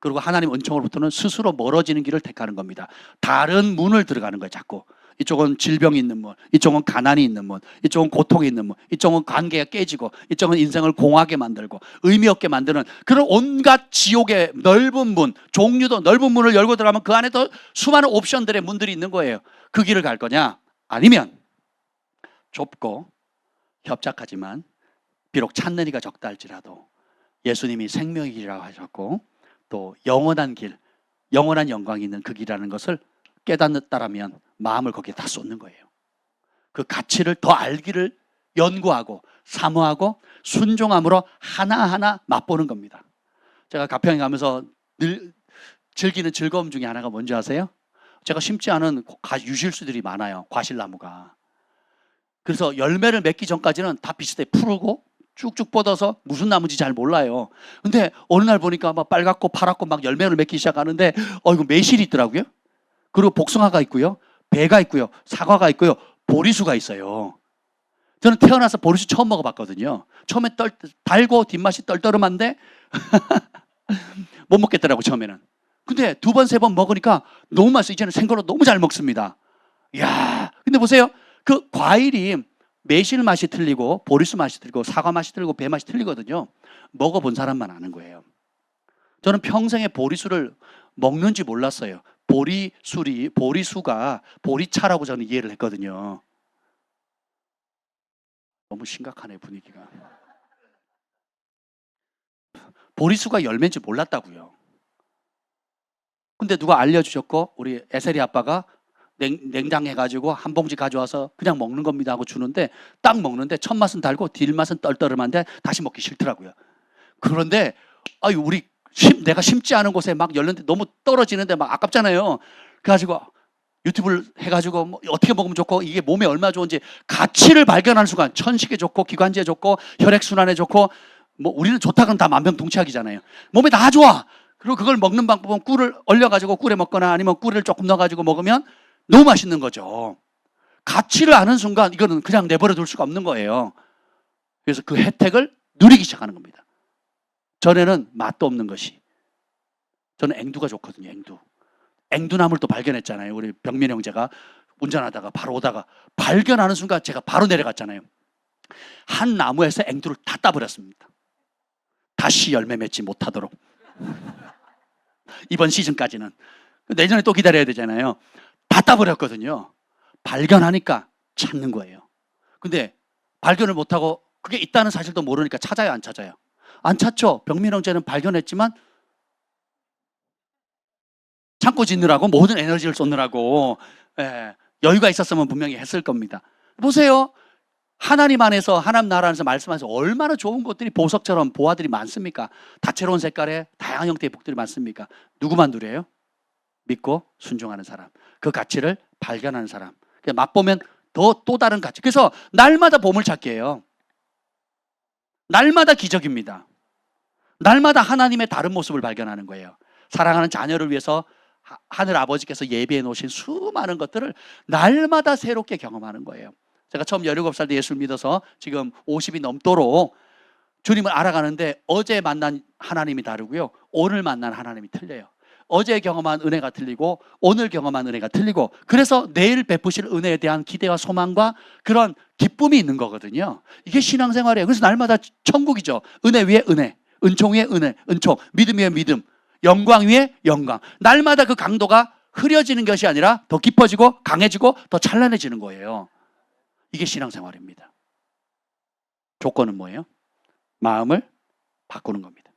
그리고 하나님 은총으로부터는 스스로 멀어지는 길을 택하는 겁니다. 다른 문을 들어가는 거예요. 자꾸 이쪽은 질병이 있는 문, 이쪽은 가난이 있는 문, 이쪽은 고통이 있는 문, 이쪽은 관계가 깨지고 이쪽은 인생을 공하게 만들고 의미 없게 만드는 그런 온갖 지옥의 넓은 문, 종류도 넓은 문을 열고 들어가면 그 안에 더 수많은 옵션들의 문들이 있는 거예요. 그 길을 갈 거냐? 아니면 좁고 협착하지만 비록 찾는 이가 적다 할지라도 예수님이 생명의 길이라고 하셨고 또 영원한 길, 영원한 영광이 있는 그 길이라는 것을 깨닫는다라면 마음을 거기에 다 쏟는 거예요. 그 가치를 더 알기를 연구하고 사모하고 순종함으로 하나하나 맛보는 겁니다. 제가 가평에 가면서 늘 즐기는 즐거움 중에 하나가 뭔지 아세요? 제가 심지 않은 유실수들이 많아요. 과실나무가. 그래서 열매를 맺기 전까지는 다 비슷해. 푸르고 쭉쭉 뻗어서 무슨 나무인지 잘 몰라요. 근데 어느 날 보니까 막 빨갛고 파랗고 막 열매를 맺기 시작하는데 이거 매실이 있더라고요. 그리고 복숭아가 있고요. 배가 있고요. 사과가 있고요. 보리수가 있어요. 저는 태어나서 보리수 처음 먹어봤거든요. 처음에 달고 뒷맛이 떨떠름한데 못 먹겠더라고 처음에는. 근데 두 번, 세 번 먹으니까 너무 맛있어요. 이제는 생거로 너무 잘 먹습니다. 이야, 근데 보세요. 그 과일이 매실 맛이 틀리고 보리수 맛이 틀리고 사과 맛이 틀리고 배 맛이 틀리거든요. 먹어본 사람만 아는 거예요. 저는 평생에 보리수를 먹는지 몰랐어요. 보리수가 보리차라고 저는 이해를 했거든요. 너무 심각하네 분위기가. 보리수가 열매인지 몰랐다고요. 근데 누가 알려주셨고 우리 에셀이 아빠가 냉장해가지고 한 봉지 가져와서 그냥 먹는 겁니다 하고 주는데 딱 먹는데 첫 맛은 달고 뒷맛은 떨떠름한데 다시 먹기 싫더라고요. 그런데 아유 내가 심지 않은 곳에 막 열렸는데 너무 떨어지는데 막 아깝잖아요. 그래가지고 유튜브를 해가지고 뭐 어떻게 먹으면 좋고 이게 몸에 얼마나 좋은지 가치를 발견하는 순간 천식에 좋고 기관지에 좋고 혈액순환에 좋고 뭐 우리는 좋다고는 다 만병통치약이잖아요. 몸에 다 좋아. 그리고 그걸 먹는 방법은 꿀을 얼려가지고 꿀에 먹거나 아니면 꿀을 조금 넣어가지고 먹으면 너무 맛있는 거죠. 가치를 아는 순간 이거는 그냥 내버려 둘 수가 없는 거예요. 그래서 그 혜택을 누리기 시작하는 겁니다. 전에는 맛도 없는 것이. 저는 앵두가 좋거든요. 앵두나무를 또 발견했잖아요. 우리 병민 형제가 운전하다가 바로 오다가 발견하는 순간 제가 바로 내려갔잖아요. 한 나무에서 앵두를 다 따버렸습니다. 다시 열매 맺지 못하도록. 이번 시즌까지는. 내년에 또 기다려야 되잖아요. 다 따버렸거든요. 발견하니까 찾는 거예요. 근데 발견을 못하고 그게 있다는 사실도 모르니까 찾아요, 안 찾아요? 안 찾죠. 병민 형제는 발견했지만 참고 짓느라고 모든 에너지를 쏟느라고 여유가 있었으면 분명히 했을 겁니다. 보세요. 하나님 안에서 하나님 나라 안에서 말씀하셔서 얼마나 좋은 것들이 보석처럼 보화들이 많습니까? 다채로운 색깔의 다양한 형태의 복들이 많습니까? 누구만 누려요? 믿고 순종하는 사람. 그 가치를 발견하는 사람. 맛보면 또 다른 가치. 그래서 날마다 보물찾기예요. 날마다 기적입니다. 날마다 하나님의 다른 모습을 발견하는 거예요. 사랑하는 자녀를 위해서 하늘 아버지께서 예비해 놓으신 수많은 것들을 날마다 새롭게 경험하는 거예요. 제가 처음 17살 때 예수를 믿어서 지금 50이 넘도록 주님을 알아가는데 어제 만난 하나님이 다르고요. 오늘 만난 하나님이 틀려요. 어제 경험한 은혜가 틀리고 오늘 경험한 은혜가 틀리고 그래서 내일 베푸실 은혜에 대한 기대와 소망과 그런 기쁨이 있는 거거든요. 이게 신앙생활이에요. 그래서 날마다 천국이죠. 은혜 위에 은혜, 은총 위에 은혜, 은총, 믿음 위에 믿음, 영광 위에 영광. 날마다 그 강도가 흐려지는 것이 아니라 더 깊어지고 강해지고 더 찬란해지는 거예요. 이게 신앙생활입니다. 조건은 뭐예요? 마음을 바꾸는 겁니다.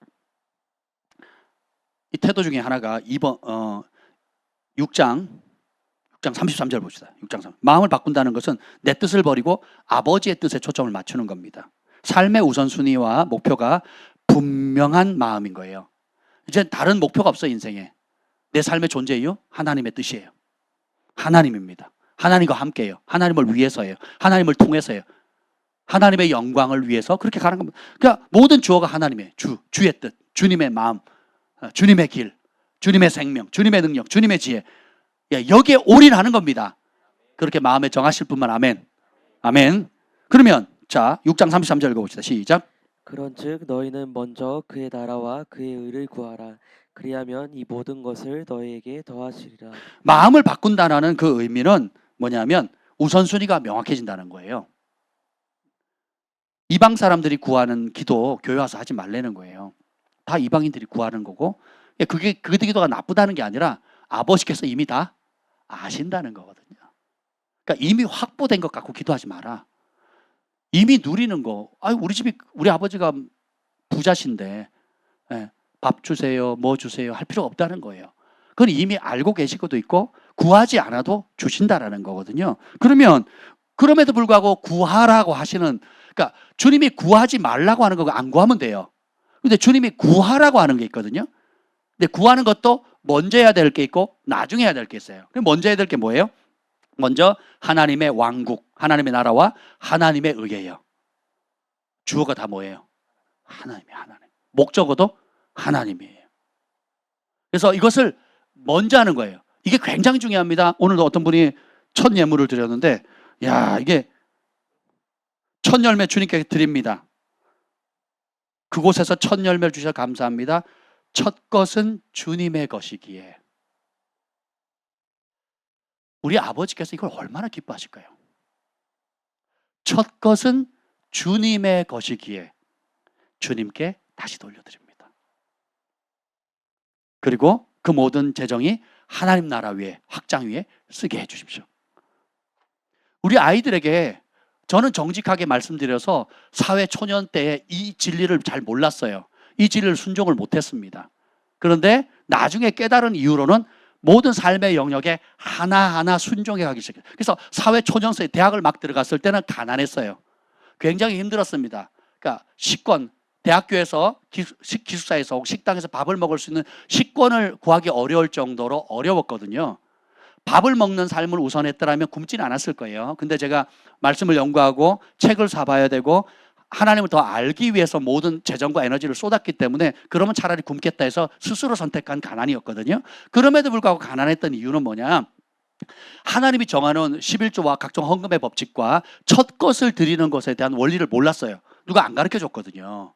이 태도 중에 하나가 6장 33절 봅시다. 6장 3. 마음을 바꾼다는 것은 내 뜻을 버리고 아버지의 뜻에 초점을 맞추는 겁니다. 삶의 우선순위와 목표가 분명한 마음인 거예요. 이제 다른 목표가 없어요, 인생에. 내 삶의 존재 이유? 하나님의 뜻이에요. 하나님입니다. 하나님과 함께해요. 하나님을 위해서예요. 하나님을 통해서예요. 하나님의 영광을 위해서 그렇게 가는 겁니다. 그러니까 모든 주어가 하나님의 주의 뜻, 주님의 마음, 주님의 길, 주님의 생명, 주님의 능력, 주님의 지혜. 여기에 올인하는 겁니다. 그렇게 마음에 정하실 분만 아멘. 아멘. 그러면 자 6장 33절 읽어봅시다. 시작. 그런즉 너희는 먼저 그의 나라와 그의 의를 구하라. 그리하면 이 모든 것을 너희에게 더하시리라. 마음을 바꾼다는 그 의미는 뭐냐면 우선순위가 명확해진다는 거예요. 이방 사람들이 구하는 기도 교회 와서 하지 말라는 거예요. 다 이방인들이 구하는 거고 그게 그 기도가 나쁘다는 게 아니라 아버지께서 이미 다 아신다는 거거든요. 그러니까 이미 확보된 것 갖고 기도하지 마라. 이미 누리는 거. 우리 아버지가 부자신데 밥 주세요, 뭐 주세요 할 필요 없다는 거예요. 그건 이미 알고 계실 것도 있고 구하지 않아도 주신다라는 거거든요. 그러면 그럼에도 불구하고 구하라고 하시는, 그러니까 주님이 구하지 말라고 하는 거 안 구하면 돼요. 근데 주님이 구하라고 하는 게 있거든요. 근데 구하는 것도 먼저 해야 될 게 있고 나중에 해야 될 게 있어요. 그럼 먼저 해야 될 게 뭐예요? 먼저 하나님의 왕국, 하나님의 나라와 하나님의 의예요. 주어가 다 뭐예요? 하나님. 목적어도 하나님이에요. 그래서 이것을 먼저 하는 거예요. 이게 굉장히 중요합니다. 오늘도 어떤 분이 첫 예물을 드렸는데 이게 첫 열매 주님께 드립니다. 그곳에서 첫 열매를 주셔서 감사합니다. 첫 것은 주님의 것이기에. 우리 아버지께서 이걸 얼마나 기뻐하실까요? 첫 것은 주님의 것이기에 주님께 다시 돌려드립니다. 그리고 그 모든 재정이 하나님 나라 위에, 확장 위에 쓰게 해주십시오. 우리 아이들에게 저는 정직하게 말씀드려서 사회 초년 때에 이 진리를 잘 몰랐어요. 이 진리를 순종을 못했습니다. 그런데 나중에 깨달은 이후로는 모든 삶의 영역에 하나하나 순종해 가기 시작해요. 그래서 사회 초년생에 대학을 막 들어갔을 때는 가난했어요. 굉장히 힘들었습니다. 그러니까 식권, 대학교에서 기숙사에서 혹은 식당에서 밥을 먹을 수 있는 식권을 구하기 어려울 정도로 어려웠거든요. 밥을 먹는 삶을 우선했더라면 굶지는 않았을 거예요. 근데 제가 말씀을 연구하고 책을 사봐야 되고 하나님을 더 알기 위해서 모든 재정과 에너지를 쏟았기 때문에 그러면 차라리 굶겠다 해서 스스로 선택한 가난이었거든요. 그럼에도 불구하고 가난했던 이유는 뭐냐? 하나님이 정하는 11조와 각종 헌금의 법칙과 첫 것을 드리는 것에 대한 원리를 몰랐어요. 누가 안 가르쳐 줬거든요.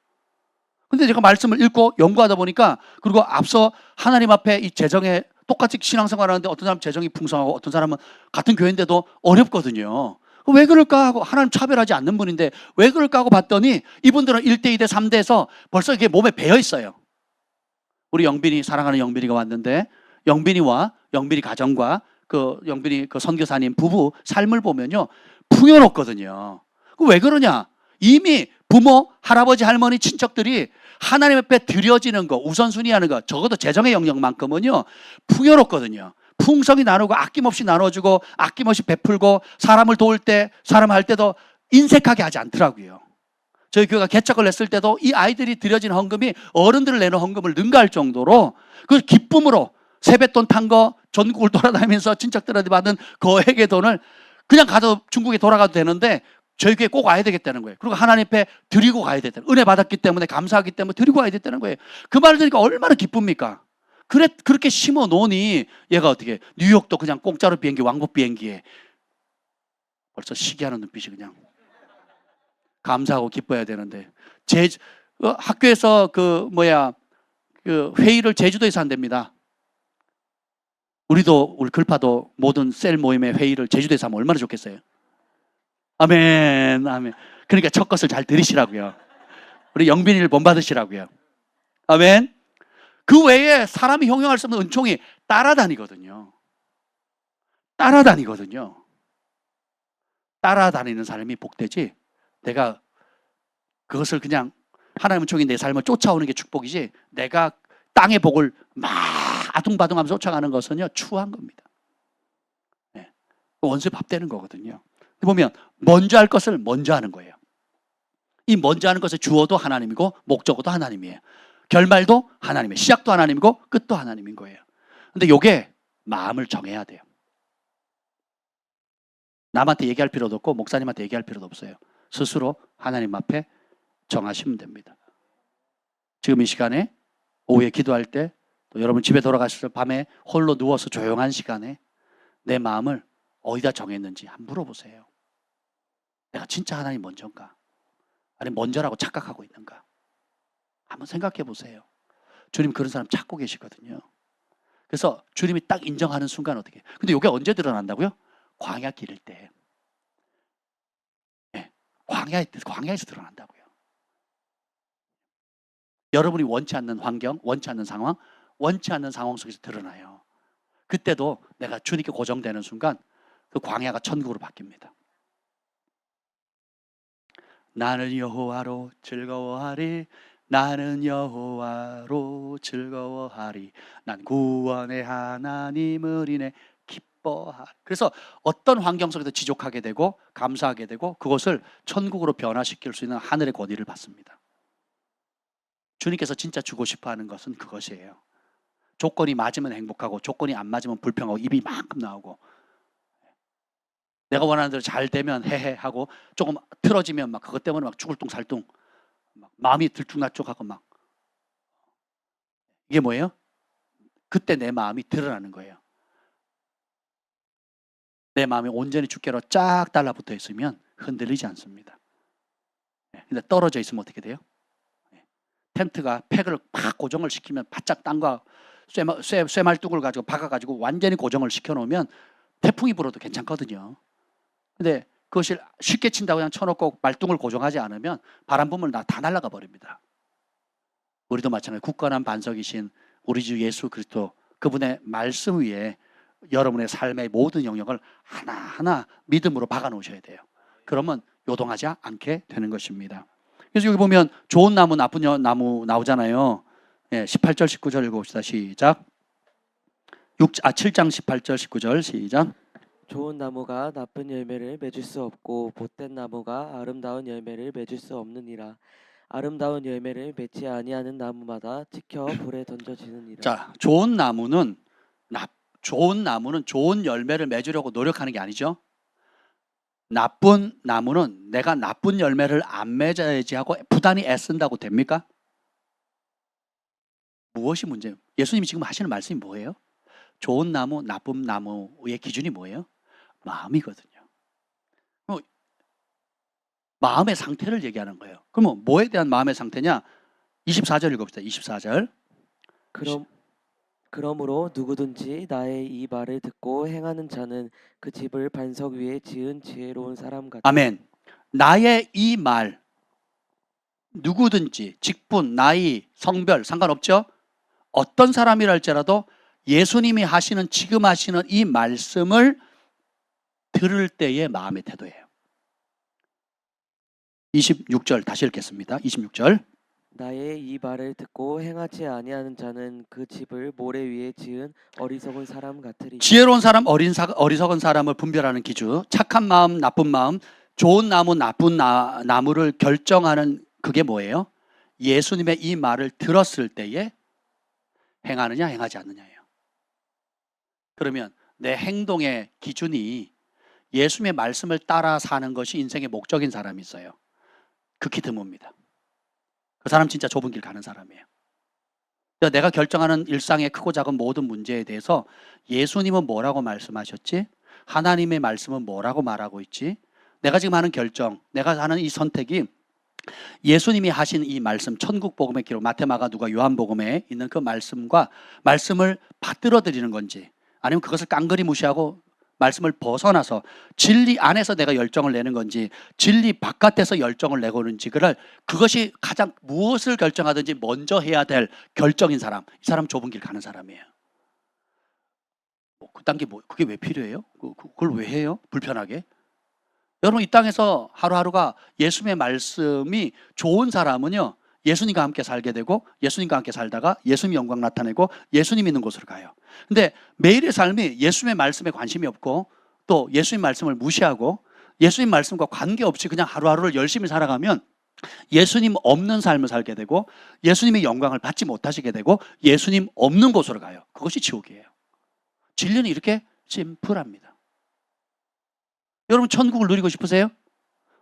근데 제가 말씀을 읽고 연구하다 보니까, 그리고 앞서 하나님 앞에 이 재정에 똑같이 신앙생활 하는데 어떤 사람은 재정이 풍성하고 어떤 사람은 같은 교회인데도 어렵거든요. 왜 그럴까 하고, 하나님 차별하지 않는 분인데 왜 그럴까 하고 봤더니 이분들은 1대, 2대, 3대에서 벌써 이게 몸에 배어 있어요. 우리 영빈이, 사랑하는 영빈이가 왔는데 영빈이와 영빈이 가정과 그 영빈이 그 선교사님 부부 삶을 보면요, 풍요롭거든요. 왜 그러냐? 이미 부모, 할아버지, 할머니, 친척들이 하나님 앞에 드려지는 거, 우선순위하는 거, 적어도 재정의 영역만큼은요 풍요롭거든요. 풍성히 나누고 아낌없이 나눠주고 아낌없이 베풀고 사람을 도울 때, 사람 할 때도 인색하게 하지 않더라고요. 저희 교회가 개척을 했을 때도 이 아이들이 드려진 헌금이 어른들을 내는 헌금을 능가할 정도로 그 기쁨으로 세뱃돈 탄 거 전국을 돌아다니면서 친척들한테 받은 거액의 돈을 그냥 가도 중국에 돌아가도 되는데 저희 교회에 꼭 와야 되겠다는 거예요. 그리고 하나님 앞에 드리고 가야 되겠다는, 은혜 받았기 때문에, 감사하기 때문에 드리고 가야 되겠다는 거예요. 그 말을 들으니까 얼마나 기쁩니까? 그렇게 심어 놓으니 얘가 어떻게, 뉴욕도 그냥 공짜로 비행기, 왕복 비행기에 벌써 시기하는 눈빛이 그냥 감사하고 기뻐야 되는데, 학교에서 그 회의를 제주도에서 한답니다. 우리 글파도 모든 셀 모임의 회의를 제주도에서 하면 얼마나 좋겠어요. 아멘, 아멘. 그러니까 첫 것을 잘 들으시라고요. 우리 영빈이를 본받으시라고요. 아멘. 그 외에 사람이 형용할 수 없는 은총이 따라다니거든요. 따라다니거든요. 따라다니는 사람이 복되지, 내가 그것을 그냥 하나님 은총이 내 삶을 쫓아오는 게 축복이지, 내가 땅의 복을 막 아둥바둥하면서 쫓아가는 것은요 추한 겁니다. 네. 원수의 밥 되는 거거든요. 보면 먼저 할 것을 먼저 하는 거예요. 이 먼저 하는 것의 주어도 하나님이고 목적어도 하나님이에요. 결말도 하나님이에요. 시작도 하나님이고 끝도 하나님인 거예요. 근데 이게 마음을 정해야 돼요. 남한테 얘기할 필요도 없고 목사님한테 얘기할 필요도 없어요. 스스로 하나님 앞에 정하시면 됩니다. 지금 이 시간에 오후에 기도할 때, 또 여러분 집에 돌아가실 때 밤에 홀로 누워서 조용한 시간에 내 마음을 어디다 정했는지 한번 물어보세요. 내가 진짜 하나님 먼저인가? 아니면 먼저라고 착각하고 있는가? 한번 생각해 보세요. 주님 그런 사람 찾고 계시거든요. 그래서 주님이 딱 인정하는 순간 어떻게? 근데 이게 언제 드러난다고요? 광야 기를 때. 네, 광야에서 드러난다고요. 여러분이 원치 않는 환경, 원치 않는 상황, 원치 않는 상황 속에서 드러나요. 그때도 내가 주님께 고정되는 순간 그 광야가 천국으로 바뀝니다. 나는 여호와로 즐거워하리. 나는 여호와로 즐거워하리. 난 구원의 하나님을 인해 기뻐하리. 그래서 어떤 환경 속에서 지족하게 되고 감사하게 되고 그것을 천국으로 변화시킬 수 있는 하늘의 권위를 받습니다. 주님께서 진짜 주고 싶어하는 것은 그것이에요. 조건이 맞으면 행복하고 조건이 안 맞으면 불평하고 입이 만큼 나오고, 내가 원하는 대로 잘 되면 헤헤 하고 조금 틀어지면 막 그것 때문에 막 죽을 똥살똥, 막 마음이 들쭉날쭉하고 막, 이게 뭐예요? 그때 내 마음이 드러나는 거예요. 내 마음이 온전히 주께로 쫙 달라붙어 있으면 흔들리지 않습니다. 근데 떨어져 있으면 어떻게 돼요? 텐트가 팩을 팍 고정을 시키면 바짝 땅과 쇠말뚝을 가지고 박아가지고 완전히 고정을 시켜놓으면 태풍이 불어도 괜찮거든요. 근데 그것을 쉽게 친다고 그냥 쳐놓고 말뚝을 고정하지 않으면 바람 불면 다 날아가 버립니다. 우리도 마찬가지, 굳건한 반석이신 우리 주 예수 그리스도, 그분의 말씀 위에 여러분의 삶의 모든 영역을 하나하나 믿음으로 박아 놓으셔야 돼요. 그러면 요동하지 않게 되는 것입니다. 그래서 여기 보면 좋은 나무, 나쁜 나무 나오잖아요. 18절 19절 읽어봅시다. 시작. 7장 18절 19절 시작. 좋은 나무가 나쁜 열매를 맺을 수 없고 못된 나무가 아름다운 열매를 맺을 수 없느니라. 아름다운 열매를 맺지 아니하는 나무마다 지켜 불에 던져지느니라. 자, 좋은 나무는 좋은 열매를 맺으려고 노력하는 게 아니죠. 나쁜 나무는 내가 나쁜 열매를 안 맺어야지 하고 부단히 애쓴다고 됩니까? 무엇이 문제예요? 예수님이 지금 하시는 말씀이 뭐예요? 좋은 나무, 나쁜 나무의 기준이 뭐예요? 마음이거든요. 마음의 상태를 얘기하는 거예요. 그러면 뭐에 대한 마음의 상태냐? 24절 읽어봅시다. 24절. 그러므로 누구든지 나의 이 말을 듣고 행하는 자는 그 집을 반석 위에 지은 지혜로운 사람 같다. 아멘. 나의 이 말, 누구든지 직분, 나이, 성별 상관없죠? 어떤 사람이랄지라도 예수님이 하시는 지금 하시는 이 말씀을 들을 때의 마음의 태도예요. 26절 다시 읽겠습니다. 26절. 나의 이 말을 듣고 행하지 아니하는 자는 그 집을 모래 위에 지은 어리석은 사람 같으리. 지혜로운 사람, 어리석은 사람을 분별하는 기준, 착한 마음, 나쁜 마음, 좋은 나무, 나쁜 나무를 결정하는 그게 뭐예요? 예수님의 이 말을 들었을 때에 행하느냐 행하지 않느냐예요. 그러면 내 행동의 기준이 예수님의 말씀을 따라 사는 것이 인생의 목적인 사람이 있어요. 극히 드뭅니다. 그 사람 진짜 좁은 길 가는 사람이에요. 그러니까 내가 결정하는 일상의 크고 작은 모든 문제에 대해서 예수님은 뭐라고 말씀하셨지? 하나님의 말씀은 뭐라고 말하고 있지? 내가 지금 하는 결정, 내가 하는 이 선택이 예수님이 하신 이 말씀, 천국복음의 기록, 마태마가 누가 요한복음에 있는 그 말씀과 말씀을 받들어 드리는 건지, 아니면 그것을 깡그리 무시하고 말씀을 벗어나서 진리 안에서 내가 열정을 내는 건지, 진리 바깥에서 열정을 내고 있는지, 그것이 가장 무엇을 결정하든지 먼저 해야 될 결정인 사람, 이 사람 좁은 길 가는 사람이에요. 그딴 게 그게 왜 필요해요? 그걸 왜 해요? 불편하게? 여러분, 이 땅에서 하루하루가 예수님의 말씀이 좋은 사람은요, 예수님과 함께 살게 되고 예수님과 함께 살다가 예수님 영광 나타내고 예수님 있는 곳으로 가요. 근데 매일의 삶이 예수님의 말씀에 관심이 없고 또 예수님 말씀을 무시하고 예수님 말씀과 관계없이 그냥 하루하루를 열심히 살아가면 예수님 없는 삶을 살게 되고 예수님의 영광을 받지 못하시게 되고 예수님 없는 곳으로 가요. 그것이 지옥이에요. 진리는 이렇게 심플합니다. 여러분, 천국을 누리고 싶으세요?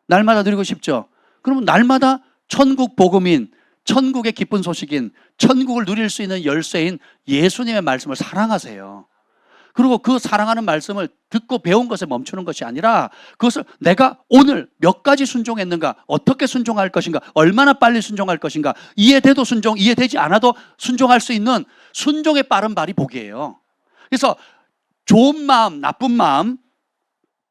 날마다 누리고 싶죠? 그러면 날마다 천국 복음인, 천국의 기쁜 소식인, 천국을 누릴 수 있는 열쇠인 예수님의 말씀을 사랑하세요. 그리고 그 사랑하는 말씀을 듣고 배운 것에 멈추는 것이 아니라 그것을 내가 오늘 몇 가지 순종했는가, 어떻게 순종할 것인가, 얼마나 빨리 순종할 것인가, 이해돼도 순종, 이해되지 않아도 순종할 수 있는 순종의 빠른 발이 복이에요. 그래서 좋은 마음, 나쁜 마음,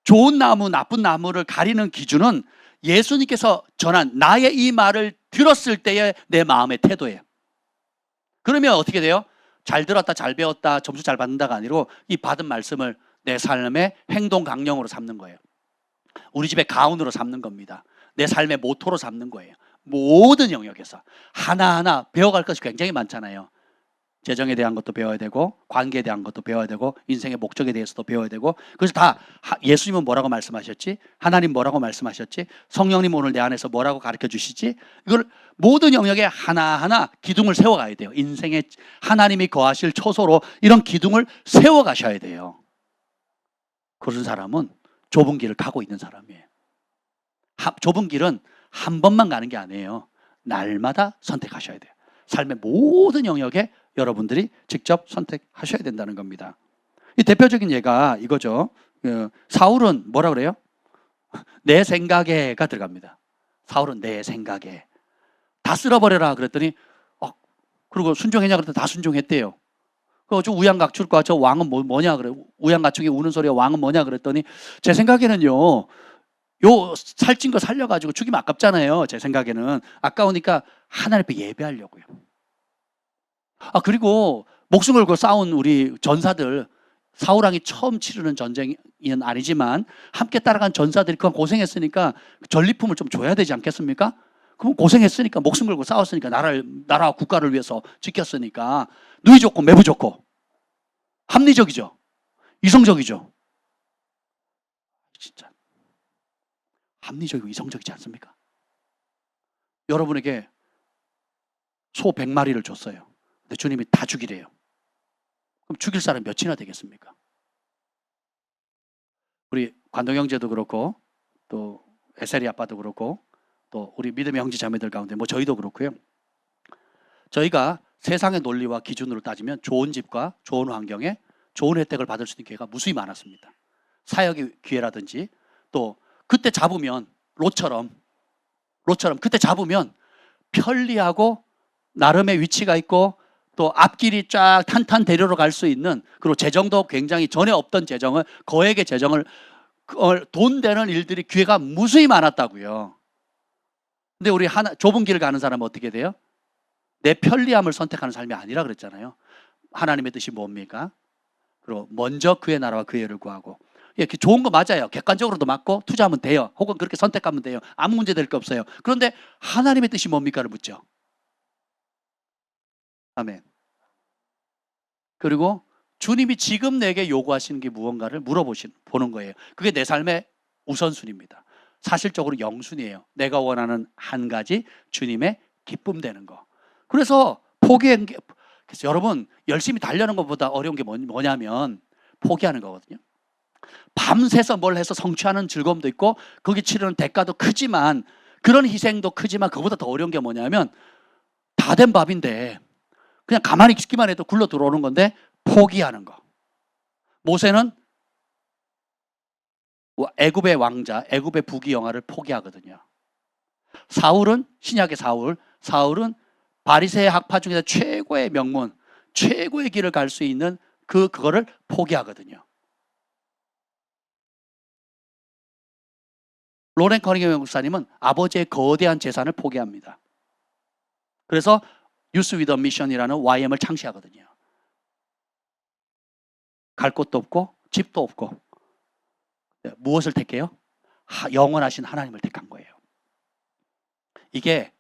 좋은 나무, 나쁜 나무를 가리는 기준은 예수님께서 전한 나의 이 말을 들었을 때의 내 마음의 태도예요. 그러면 어떻게 돼요? 잘 들었다, 잘 배웠다, 점수 잘 받는다가 아니고 이 받은 말씀을 내 삶의 행동 강령으로 삼는 거예요. 우리 집의 가훈으로 삼는 겁니다. 내 삶의 모토로 삼는 거예요. 모든 영역에서 하나하나 배워갈 것이 굉장히 많잖아요. 재정에 대한 것도 배워야 되고 관계에 대한 것도 배워야 되고 인생의 목적에 대해서도 배워야 되고, 그래서 다 예수님은 뭐라고 말씀하셨지? 하나님 뭐라고 말씀하셨지? 성령님 오늘 내 안에서 뭐라고 가르쳐 주시지? 이걸 모든 영역에 하나하나 기둥을 세워가야 돼요. 인생에 하나님이 거하실 초소로 이런 기둥을 세워가셔야 돼요. 그런 사람은 좁은 길을 가고 있는 사람이에요. 좁은 길은 한 번만 가는 게 아니에요. 날마다 선택하셔야 돼요. 삶의 모든 영역에 여러분들이 직접 선택하셔야 된다는 겁니다. 이 대표적인 예가 이거죠. 사울은 뭐라 그래요? 내 생각에가 들어갑니다. 사울은 내 생각에. 다 쓸어버려라 그랬더니 그리고 순종했냐 그랬더니 다 순종했대요. 저 우양각출과 저 왕은 뭐냐 그래. 우양가축이 우는 소리가 왕은 뭐냐 그랬더니 제 생각에는요, 요 살찐 거 살려가지고 죽이면 아깝잖아요. 제 생각에는 아까우니까 하나님 앞에 예배하려고요. 그리고 목숨 걸고 싸운 우리 전사들, 사울왕이 처음 치르는 전쟁은 아니지만 함께 따라간 전사들이 그간 고생했으니까 전리품을 좀 줘야 되지 않겠습니까? 그럼 고생했으니까, 목숨 걸고 싸웠으니까, 나라와 국가를 위해서 지켰으니까 누이 좋고 매부 좋고 합리적이죠. 이성적이죠. 진짜 합리적이고 이성적이지 않습니까? 여러분에게 소 100마리를 줬어요. 근데 주님이 다 죽이래요. 그럼 죽일 사람 몇이나 되겠습니까? 우리 관동 형제도 그렇고 또 에셀이 아빠도 그렇고 또 우리 믿음의 형제 자매들 가운데 뭐 저희도 그렇고요. 저희가 세상의 논리와 기준으로 따지면 좋은 집과 좋은 환경에 좋은 혜택을 받을 수 있는 기회가 무수히 많았습니다. 사역의 기회라든지 또 그때 잡으면 로처럼 그때 잡으면 편리하고 나름의 위치가 있고 또 앞길이 쫙 탄탄 대로로 갈 수 있는, 그리고 재정도 굉장히 전에 없던 재정을, 거액의 재정을 돈 되는 일들이 기회가 무수히 많았다고요. 근데 우리 좁은 길을 가는 사람은 어떻게 돼요? 내 편리함을 선택하는 삶이 아니라 그랬잖아요. 하나님의 뜻이 뭡니까? 그리고 먼저 그의 나라와 그의 의를 구하고. 이렇게 좋은 거 맞아요. 객관적으로도 맞고 투자하면 돼요. 혹은 그렇게 선택하면 돼요. 아무 문제 될 게 없어요. 그런데 하나님의 뜻이 뭡니까를 묻죠. 아멘. 그리고 주님이 지금 내게 요구하시는 게 무언가를 보는 거예요. 그게 내 삶의 우선순위입니다. 사실적으로 영순이에요. 내가 원하는 한 가지, 주님의 기쁨 되는 거. 그래서 그래서 여러분, 열심히 달려는 것보다 어려운 게 뭐냐면 포기하는 거거든요. 밤새서 뭘 해서 성취하는 즐거움도 있고 거기 치르는 대가도 크지만, 그런 희생도 크지만, 그보다 더 어려운 게 뭐냐면 다 된 밥인데 그냥 가만히 있기만 해도 굴러 들어오는 건데 포기하는 거. 모세는 애굽의 왕자, 애굽의 부귀영화를 포기하거든요. 사울은 신약의 사울은 바리새의 학파 중에서 최고의 명문, 최고의 길을 갈 수 있는 그거를 포기하거든요. 로렌 커닝햄 목사님은 아버지의 거대한 재산을 포기합니다. 그래서 유스 위더 미션이라는 YM을 창시하거든요. 갈 곳도 없고 집도 없고. 무엇을 택해요? 영원하신 하나님을 택한 거예요. 이게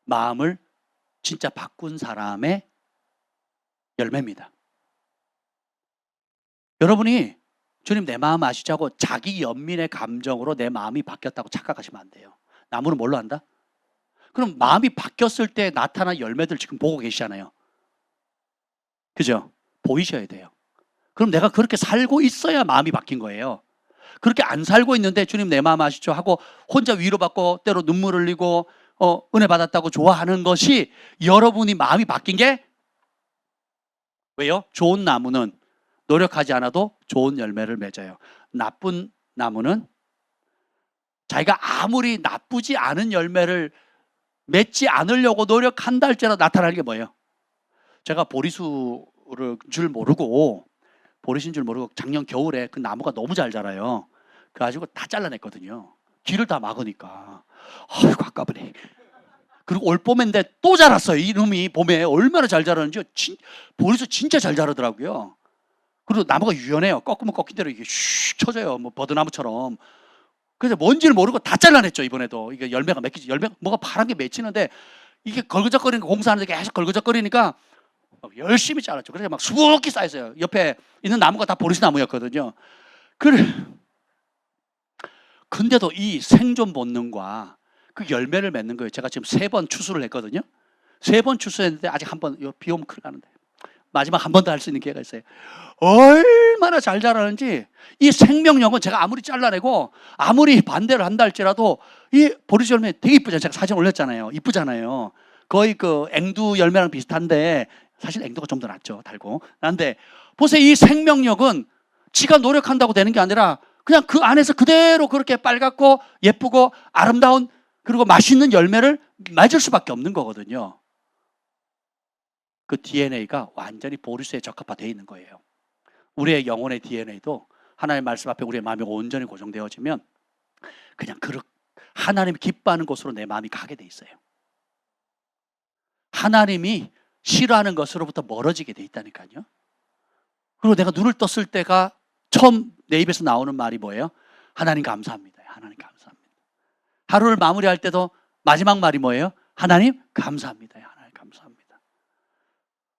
마음을 진짜 바꾼 사람의 열매입니다. 여러분이 주님 내 마음 아시죠? 하고 자기 연민의 감정으로 내 마음이 바뀌었다고 착각하시면 안 돼요. 나무는 뭘로 한다? 그럼 마음이 바뀌었을 때 나타난 열매들 지금 보고 계시잖아요. 그죠? 보이셔야 돼요. 그럼 내가 그렇게 살고 있어야 마음이 바뀐 거예요. 그렇게 안 살고 있는데 주님 내 마음 아시죠? 하고 혼자 위로받고 때로 눈물 흘리고 은혜 받았다고 좋아하는 것이 여러분이 마음이 바뀐 게 왜요? 좋은 나무는 노력하지 않아도 좋은 열매를 맺어요. 나쁜 나무는 자기가 아무리 나쁘지 않은 열매를 맺지 않으려고 노력한다 할지라도 나타나는 게 뭐예요? 제가 보리수를 보리신 줄 모르고 작년 겨울에 그 나무가 너무 잘 자라요. 그래가지고 다 잘라냈거든요. 길을 다 막으니까. 아이고 아까보네. 그리고 올 봄인데 또 자랐어요. 이놈이 봄에 얼마나 잘 자라는지. 보리수 진짜 잘 자라더라고요. 그리고 나무가 유연해요. 꺾으면 꺾인 대로 이게 슉 쳐져요. 뭐 버드나무처럼. 그래서 뭔지를 모르고 다 잘라냈죠. 이번에도 이게 열매가 맺히지. 뭐가 파란 게 맺히는데 이게 걸그적거리니까, 공사하는데 계속 걸그적거리니까 열심히 잘랐죠. 그래서 막 수북히 쌓였어요. 옆에 있는 나무가 다 보리수 나무였거든요. 근데도 이 생존 본능과 그 열매를 맺는 거예요. 제가 지금 3번 추수를 했거든요. 3번 추수했는데 아직 한 번, 비 오면 큰일 나는데 마지막 한 번 더 할 수 있는 기회가 있어요. 얼마나 잘 자라는지. 이 생명력은 제가 아무리 잘라내고 아무리 반대를 한다 할지라도 이 보리수 열매 되게 이쁘잖아요. 제가 사진 올렸잖아요. 이쁘잖아요. 거의 그 앵두 열매랑 비슷한데 사실 앵두가 좀 더 낫죠. 달고. 난데 보세요. 이 생명력은 지가 노력한다고 되는 게 아니라 그냥 그 안에서 그대로 그렇게 빨갛고 예쁘고 아름다운 그리고 맛있는 열매를 맺을 수밖에 없는 거거든요. 그 DNA가 완전히 보리수에 적합화되어 있는 거예요. 우리의 영혼의 DNA도 하나님의 말씀 앞에 우리의 마음이 온전히 고정되어지면 그냥 하나님이 기뻐하는 곳으로 내 마음이 가게 돼 있어요. 하나님이 싫어하는 것으로부터 멀어지게 돼 있다니까요. 그리고 내가 눈을 떴을 때가 처음 내 입에서 나오는 말이 뭐예요? 하나님 감사합니다. 하나님 감사합니다. 하루를 마무리할 때도 마지막 말이 뭐예요? 하나님 감사합니다. 하나님 감사합니다.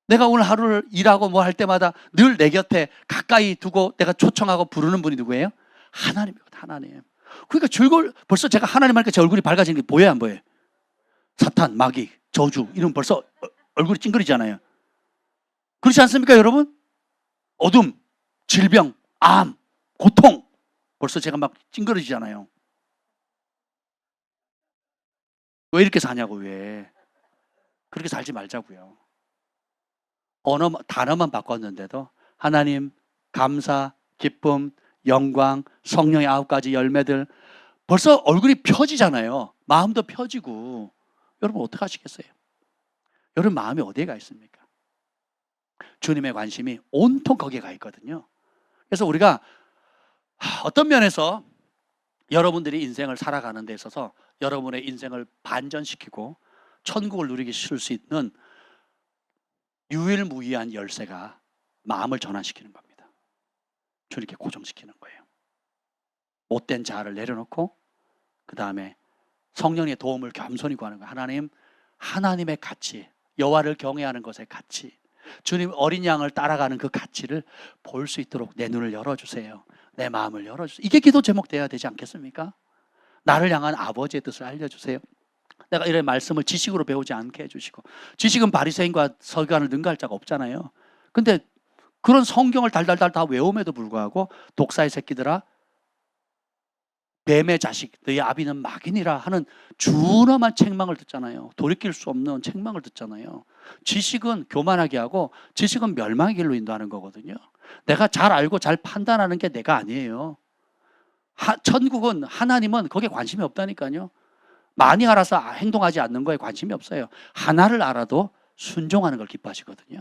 내가 오늘 하루를 일하고 뭐 할 때마다 늘 내 곁에 가까이 두고 내가 초청하고 부르는 분이 누구예요? 하나님이거든. 하나님. 그러니까 벌써 제가 하나님 하니까 제 얼굴이 밝아지는 게 보여요, 안 보여요? 사탄, 마귀, 저주 이런 벌써 얼굴이 찡그리잖아요. 그렇지 않습니까, 여러분? 어둠, 질병, 암, 고통 벌써 제가 막 찡그러지잖아요. 왜 이렇게 사냐고. 왜 그렇게 살지 말자고요. 단어만 바꿨는데도 하나님, 감사, 기쁨, 영광, 성령의 9가지 열매들 벌써 얼굴이 펴지잖아요. 마음도 펴지고. 여러분 어떻게 하시겠어요? 여러분 마음이 어디에 가 있습니까? 주님의 관심이 온통 거기에 가 있거든요. 그래서 우리가 어떤 면에서 여러분들이 인생을 살아가는 데 있어서 여러분의 인생을 반전시키고 천국을 누리기 쉴 수 있는 유일무이한 열쇠가 마음을 전환시키는 겁니다. 주님께 고정시키는 거예요. 못된 자아를 내려놓고 그 다음에 성령의 도움을 겸손히 구하는 거예요. 하나님, 하나님의 가치, 여호와를 경외하는 것의 가치, 주님 어린 양을 따라가는 그 가치를 볼 수 있도록 내 눈을 열어주세요. 내 마음을 열어주세요. 이게 기도 제목 돼야 되지 않겠습니까? 나를 향한 아버지의 뜻을 알려주세요. 내가 이런 말씀을 지식으로 배우지 않게 해주시고, 지식은 바리새인과 서기관을 능가할 자가 없잖아요. 근데 그런 성경을 달달달 다 외움에도 불구하고 독사의 새끼들아, 뱀의 자식, 너희 아비는 마귀니라 하는 준엄한 책망을 듣잖아요. 돌이킬 수 없는 책망을 듣잖아요. 지식은 교만하게 하고 지식은 멸망의 길로 인도하는 거거든요. 내가 잘 알고 잘 판단하는 게 내가 아니에요. 천국은, 하나님은 거기에 관심이 없다니까요. 많이 알아서 행동하지 않는 거에 관심이 없어요. 하나를 알아도 순종하는 걸 기뻐하시거든요.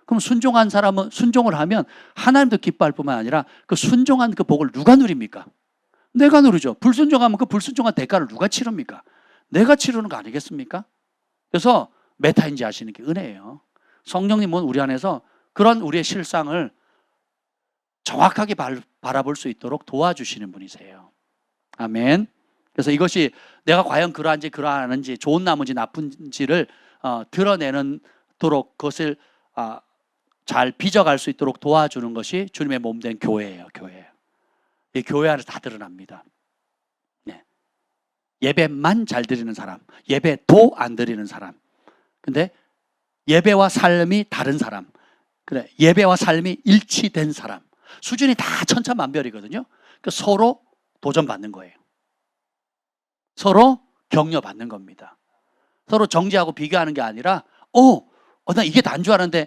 그럼 순종한 사람은, 순종을 하면 하나님도 기뻐할 뿐만 아니라 그 순종한 그 복을 누가 누립니까? 내가 누리죠. 불순종하면 그 불순종한 대가를 누가 치릅니까? 내가 치르는 거 아니겠습니까? 그래서 메타인지 아시는 게 은혜예요. 성령님은 우리 안에서 그런 우리의 실상을 정확하게 바라볼 수 있도록 도와주시는 분이세요. 아멘. 그래서 이것이 내가 과연 그러한지 그러하는지, 좋은 나무인지 나쁜지를 드러내는 도록 그것을 잘 빚어갈 수 있도록 도와주는 것이 주님의 몸된 교회예요. 교회. 이 교회 안에서 다 드러납니다. 네. 예배만 잘 드리는 사람, 예배도 안 드리는 사람, 근데 예배와 삶이 다른 사람, 그래, 예배와 삶이 일치된 사람, 수준이 다 천차만별이거든요. 그러니까 서로 도전받는 거예요. 서로 격려받는 겁니다. 서로 정죄하고 비교하는 게 아니라 나 이게 단 줄 알았는데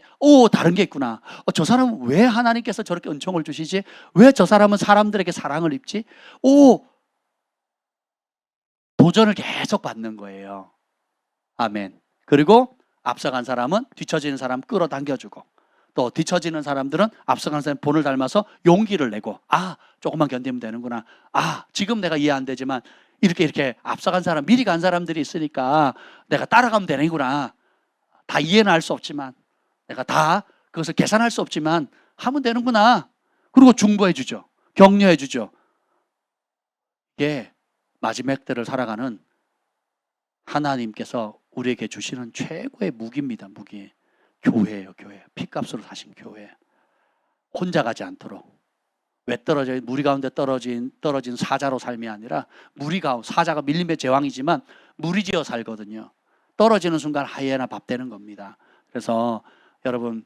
다른 게 있구나. 저 사람은 왜 하나님께서 저렇게 은총을 주시지? 왜 저 사람은 사람들에게 사랑을 입지? 도전을 계속 받는 거예요. 아멘. 그리고 앞서간 사람은 뒤처지는 사람 끌어당겨주고, 또 뒤처지는 사람들은 앞서간 사람 본을 닮아서 용기를 내고, 조금만 견디면 되는구나. 지금 내가 이해 안 되지만 이렇게 앞서간 사람, 미리 간 사람들이 있으니까 내가 따라가면 되는구나. 다 이해는 할 수 없지만, 내가 다 그것을 계산할 수 없지만 하면 되는구나. 그리고 중보해 주죠. 격려해 주죠. 이게 마지막 때를 살아가는 하나님께서 우리에게 주시는 최고의 무기입니다. 무기. 교회예요. 교회. 피값으로 사신 교회. 혼자 가지 않도록. 왜 무리 가운데 떨어진 사자로 삶이 아니라, 사자가 밀림의 제왕이지만 무리지어 살거든요. 떨어지는 순간 하이에나 밥 되는 겁니다. 그래서 여러분,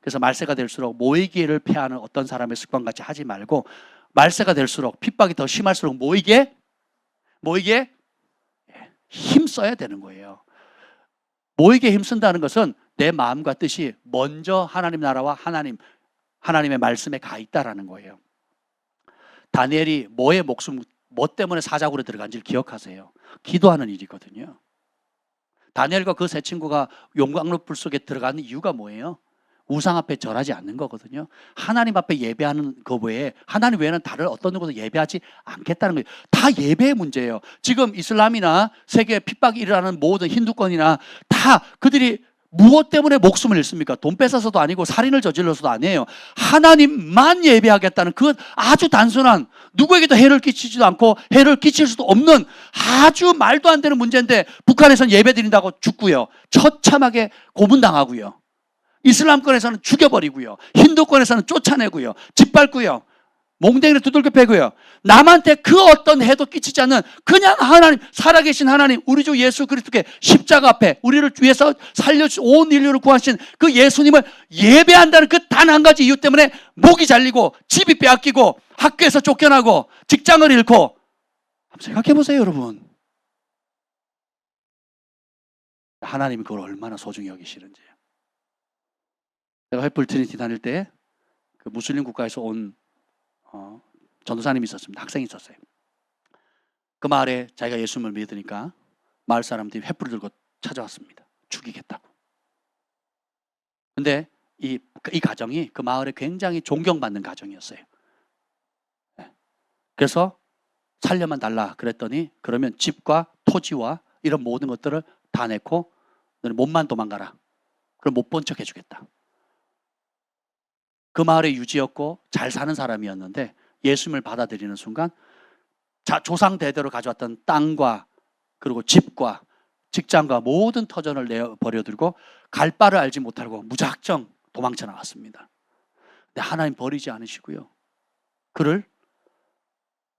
그래서 말세가 될수록 모이기를 패하는 어떤 사람의 습관같이 하지 말고, 말세가 될수록 핍박이 더 심할수록 모이게 힘써야 되는 거예요. 모이게 힘쓴다는 것은 내 마음과 뜻이 먼저 하나님 나라와 하나님의 말씀에 가 있다라는 거예요. 다니엘이 뭐 때문에 사자굴에 들어간지를 기억하세요. 기도하는 일이거든요. 다니엘과 그 세 친구가 용광로 불 속에 들어가는 이유가 뭐예요? 우상 앞에 절하지 않는 거거든요. 하나님 앞에 예배하는 것 외에, 하나님 외에는 다른 어떤 누구도 예배하지 않겠다는 거예요. 다 예배의 문제예요. 지금 이슬람이나 세계에 핍박이 일어나는 모든 힌두권이나 다 그들이 무엇 때문에 목숨을 잃습니까? 돈 뺏어서도 아니고 살인을 저질러서도 아니에요. 하나님만 예배하겠다는 그 아주 단순한, 누구에게도 해를 끼치지도 않고 해를 끼칠 수도 없는 아주 말도 안 되는 문제인데, 북한에서는 예배 드린다고 죽고요, 처참하게 고문당하고요, 이슬람권에서는 죽여버리고요, 힌두권에서는 쫓아내고요, 짓밟고요, 몽둥이를 두들겨 패고요. 남한테 그 어떤 해도 끼치지 않는 그냥 하나님, 살아계신 하나님, 우리 주 예수 그리스도께 십자가 앞에 우리를 위해서 살려주신 온 인류를 구하신 그 예수님을 예배한다는 그 단 한 가지 이유 때문에 목이 잘리고 집이 빼앗기고 학교에서 쫓겨나고 직장을 잃고, 생각해 보세요, 여러분. 하나님이 그걸 얼마나 소중히 여기시는지. 제가 횃불 트리니티 다닐 때 그 무슬림 국가에서 온 전도사님이 있었습니다. 학생이 있었어요. 그 마을에 자기가 예수님을 믿으니까 마을 사람들이 횃불을 들고 찾아왔습니다. 죽이겠다고. 근데 이 가정이 그 마을에 굉장히 존경받는 가정이었어요. 그래서 살려만 달라 그랬더니, 그러면 집과 토지와 이런 모든 것들을 다 내고 너는 몸만 도망가라. 그럼 못 본 척 해주겠다. 그 마을의 유지였고 잘 사는 사람이었는데 예수님을 받아들이는 순간 조상 대대로 가져왔던 땅과 그리고 집과 직장과 모든 터전을 버려두고 갈 바를 알지 못하고 무작정 도망쳐 나왔습니다. 근데 하나님 버리지 않으시고요, 그를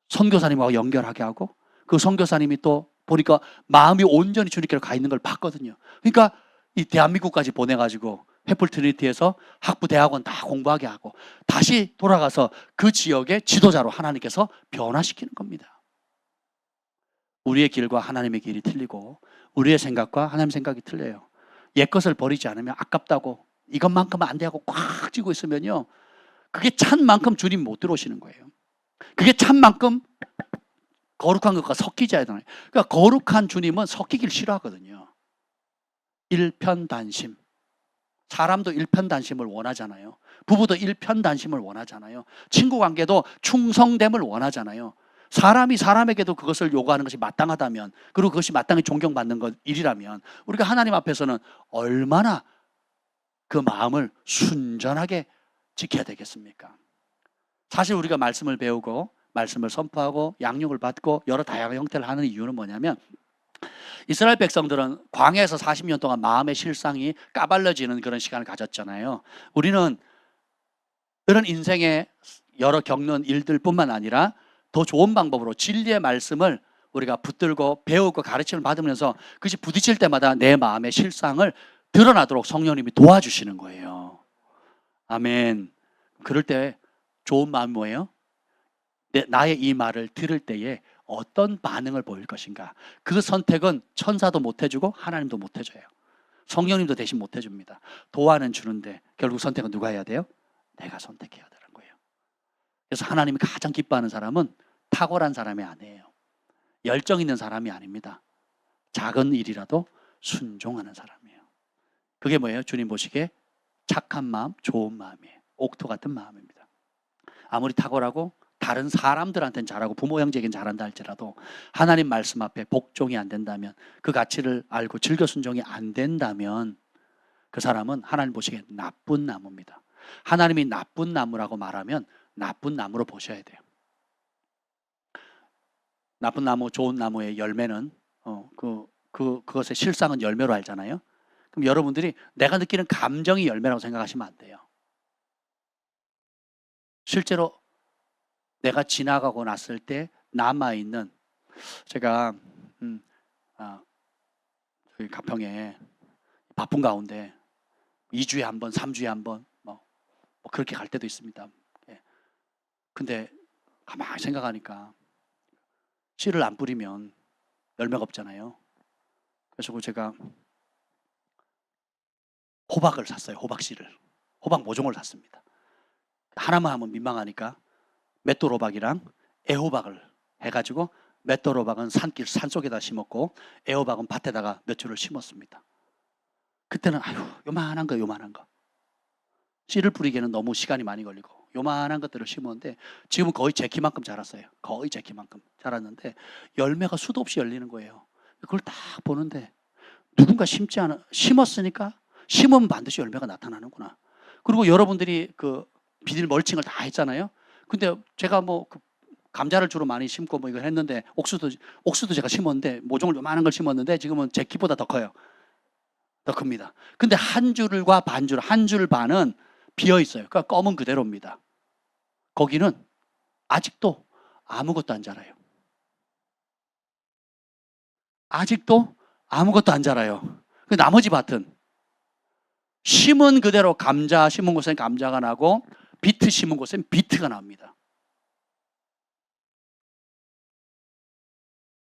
선교사님하고 연결하게 하고, 그 선교사님이 또 보니까 마음이 온전히 주님께로 가 있는 걸 봤거든요. 그러니까 이 대한민국까지 보내가지고 횃불 트리니티에서 학부 대학원 다 공부하게 하고 다시 돌아가서 그 지역의 지도자로 하나님께서 변화시키는 겁니다. 우리의 길과 하나님의 길이 틀리고 우리의 생각과 하나님의 생각이 틀려요. 옛것을 버리지 않으면 아깝다고 이것만큼은 안 돼 하고 꽉 쥐고 있으면요, 그게 찬 만큼 주님 못 들어오시는 거예요. 그게 찬 만큼 거룩한 것과 섞이지 않아요. 그러니까 거룩한 주님은 섞이길 싫어하거든요. 일편단심. 사람도 일편단심을 원하잖아요. 부부도 일편단심을 원하잖아요. 친구 관계도 충성됨을 원하잖아요. 사람이 사람에게도 그것을 요구하는 것이 마땅하다면, 그리고 그것이 마땅히 존경받는 것 일이라면, 우리가 하나님 앞에서는 얼마나 그 마음을 순전하게 지켜야 되겠습니까? 사실 우리가 말씀을 배우고 말씀을 선포하고 양육을 받고 여러 다양한 형태를 하는 이유는 뭐냐면, 이스라엘 백성들은 광야에서 40년 동안 마음의 실상이 까발려지는 그런 시간을 가졌잖아요. 우리는 그런 인생에 여러 겪는 일들뿐만 아니라 더 좋은 방법으로 진리의 말씀을 우리가 붙들고 배우고 가르침을 받으면서 그것이 부딪힐 때마다 내 마음의 실상을 드러나도록 성령님이 도와주시는 거예요. 아멘. 그럴 때 좋은 마음이 뭐예요? 나의 이 말을 들을 때에 어떤 반응을 보일 것인가. 그 선택은 천사도 못 해주고 하나님도 못 해줘요. 성령님도 대신 못 해줍니다. 도와는 주는데 결국 선택은 누가 해야 돼요? 내가 선택해야 되는 거예요. 그래서 하나님이 가장 기뻐하는 사람은 탁월한 사람이 아니에요. 열정 있는 사람이 아닙니다. 작은 일이라도 순종하는 사람이에요. 그게 뭐예요? 주님 보시기에 착한 마음, 좋은 마음이에요. 옥토 같은 마음입니다. 아무리 탁월하고 다른 사람들한테는 잘하고 부모 형제에겐 잘한다 할지라도 하나님 말씀 앞에 복종이 안 된다면, 그 가치를 알고 즐겨 순종이 안 된다면 그 사람은 하나님 보시기에 나쁜 나무입니다. 하나님이 나쁜 나무라고 말하면 나쁜 나무로 보셔야 돼요. 나쁜 나무, 좋은 나무의 열매는 그것의 실상은 열매로 알잖아요. 그럼 여러분들이 내가 느끼는 감정이 열매라고 생각하시면 안 돼요. 실제로 내가 지나가고 났을 때 남아있는, 제가 저희 가평에 바쁜 가운데 2주에 한 번, 3주에 한 번 뭐 그렇게 갈 때도 있습니다. 근데 가만히 생각하니까 씨를 안 뿌리면 열매가 없잖아요. 그래서 제가 호박을 샀어요. 호박씨를. 호박 모종을 샀습니다. 하나만 하면 민망하니까 맷돌 호박이랑 애호박을 해가지고, 맷돌 호박은 산속에다 심었고 애호박은 밭에다가 몇 줄을 심었습니다. 그때는 요만한 거 씨를 뿌리기에는 너무 시간이 많이 걸리고 요만한 것들을 심었는데, 지금은 거의 제 키만큼 자랐어요. 거의 제 키만큼 자랐는데 열매가 수도 없이 열리는 거예요. 그걸 딱 보는데 누군가 심었으니까 심으면 반드시 열매가 나타나는구나. 그리고 여러분들이 그 비닐 멀칭을 다 했잖아요. 근데 제가 그 감자를 주로 많이 심고 이걸 했는데, 옥수도 제가 심었는데 모종을 요만한 걸 심었는데 지금은 제 키보다 더 커요. 더 큽니다. 근데 한 줄과 한 줄 반은 비어 있어요. 그러니까 검은 그대로입니다. 거기는 아직도 아무것도 안 자라요. 아직도 아무것도 안 자라요. 그 나머지 밭은 심은 그대로 감자 심은 곳엔 감자가 나고 비트 심은 곳엔 비트가 납니다.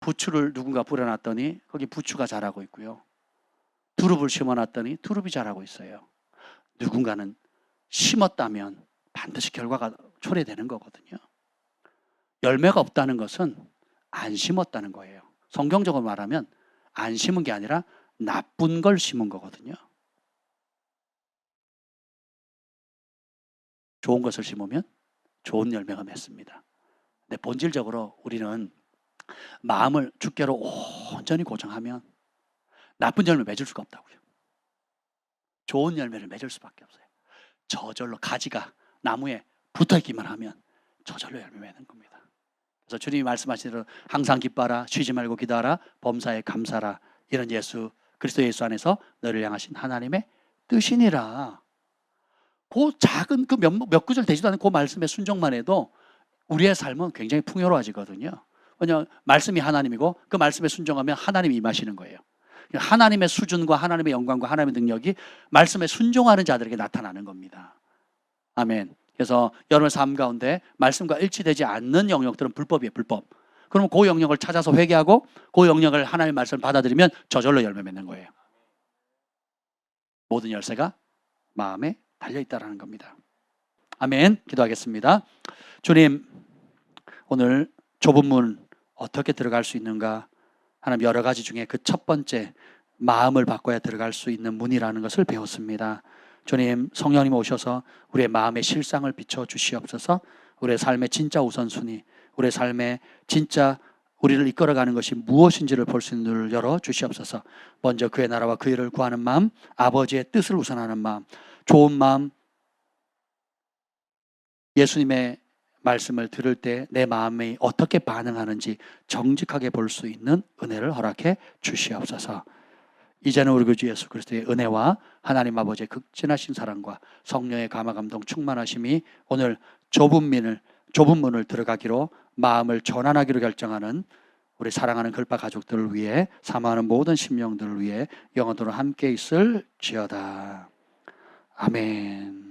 부추를 누군가 뿌려놨더니 거기 부추가 자라고 있고요. 두릅을 심어놨더니 두릅이 자라고 있어요. 누군가는 심었다면 반드시 결과가 초래되는 거거든요. 열매가 없다는 것은 안 심었다는 거예요. 성경적으로 말하면 안 심은 게 아니라 나쁜 걸 심은 거거든요. 좋은 것을 심으면 좋은 열매가 맺습니다. 근데 본질적으로 우리는 마음을 주께로 온전히 고정하면 나쁜 열매 맺을 수가 없다고요. 좋은 열매를 맺을 수밖에 없어요. 저절로 가지가 나무에 붙어있기만 하면 저절로 열매 맺는 겁니다. 그래서 주님이 말씀하신 대로 항상 기뻐하라, 쉬지 말고 기도하라, 범사에 감사하라, 이런 그리스도 예수 안에서 너를 향하신 하나님의 뜻이니라. 그 작은 그 몇 구절 되지도 않은 그 말씀의 순종만 해도 우리의 삶은 굉장히 풍요로워지거든요. 왜냐하면 말씀이 하나님이고 그 말씀에 순종하면 하나님이 임하시는 거예요. 하나님의 수준과 하나님의 영광과 하나님의 능력이 말씀에 순종하는 자들에게 나타나는 겁니다. 아멘. 그래서 여러분의 삶 가운데 말씀과 일치되지 않는 영역들은 불법이에요. 불법. 그러면 그 영역을 찾아서 회개하고 그 영역을 하나님의 말씀을 받아들이면 저절로 열매 맺는 거예요. 모든 열쇠가 마음에 달려있다라는 겁니다. 아멘. 기도하겠습니다. 주님, 오늘 좁은 문 어떻게 들어갈 수 있는가? 하나님, 여러 가지 중에 그 첫 번째 마음을 바꿔야 들어갈 수 있는 문이라는 것을 배웠습니다. 주님, 성령님 오셔서 우리의 마음의 실상을 비춰 주시옵소서. 우리의 삶의 진짜 우선순위, 우리의 삶의 진짜 우리를 이끌어가는 것이 무엇인지를 볼 수 있는 눈을 열어 주시옵소서. 먼저 그의 나라와 그 일을 구하는 마음, 아버지의 뜻을 우선하는 마음, 좋은 마음, 예수님의 말씀을 들을 때 내 마음이 어떻게 반응하는지 정직하게 볼 수 있는 은혜를 허락해 주시옵소서. 이제는 우리 주 예수 그리스도의 은혜와 하나님 아버지의 극진하신 사랑과 성령의 감화 감동 충만하심이 오늘 좁은 문을 들어가기로 마음을 전환하기로 결정하는 우리 사랑하는 글파 가족들을 위해, 사모하는 모든 심령들을 위해 영원토록 함께 있을지어다. 아멘.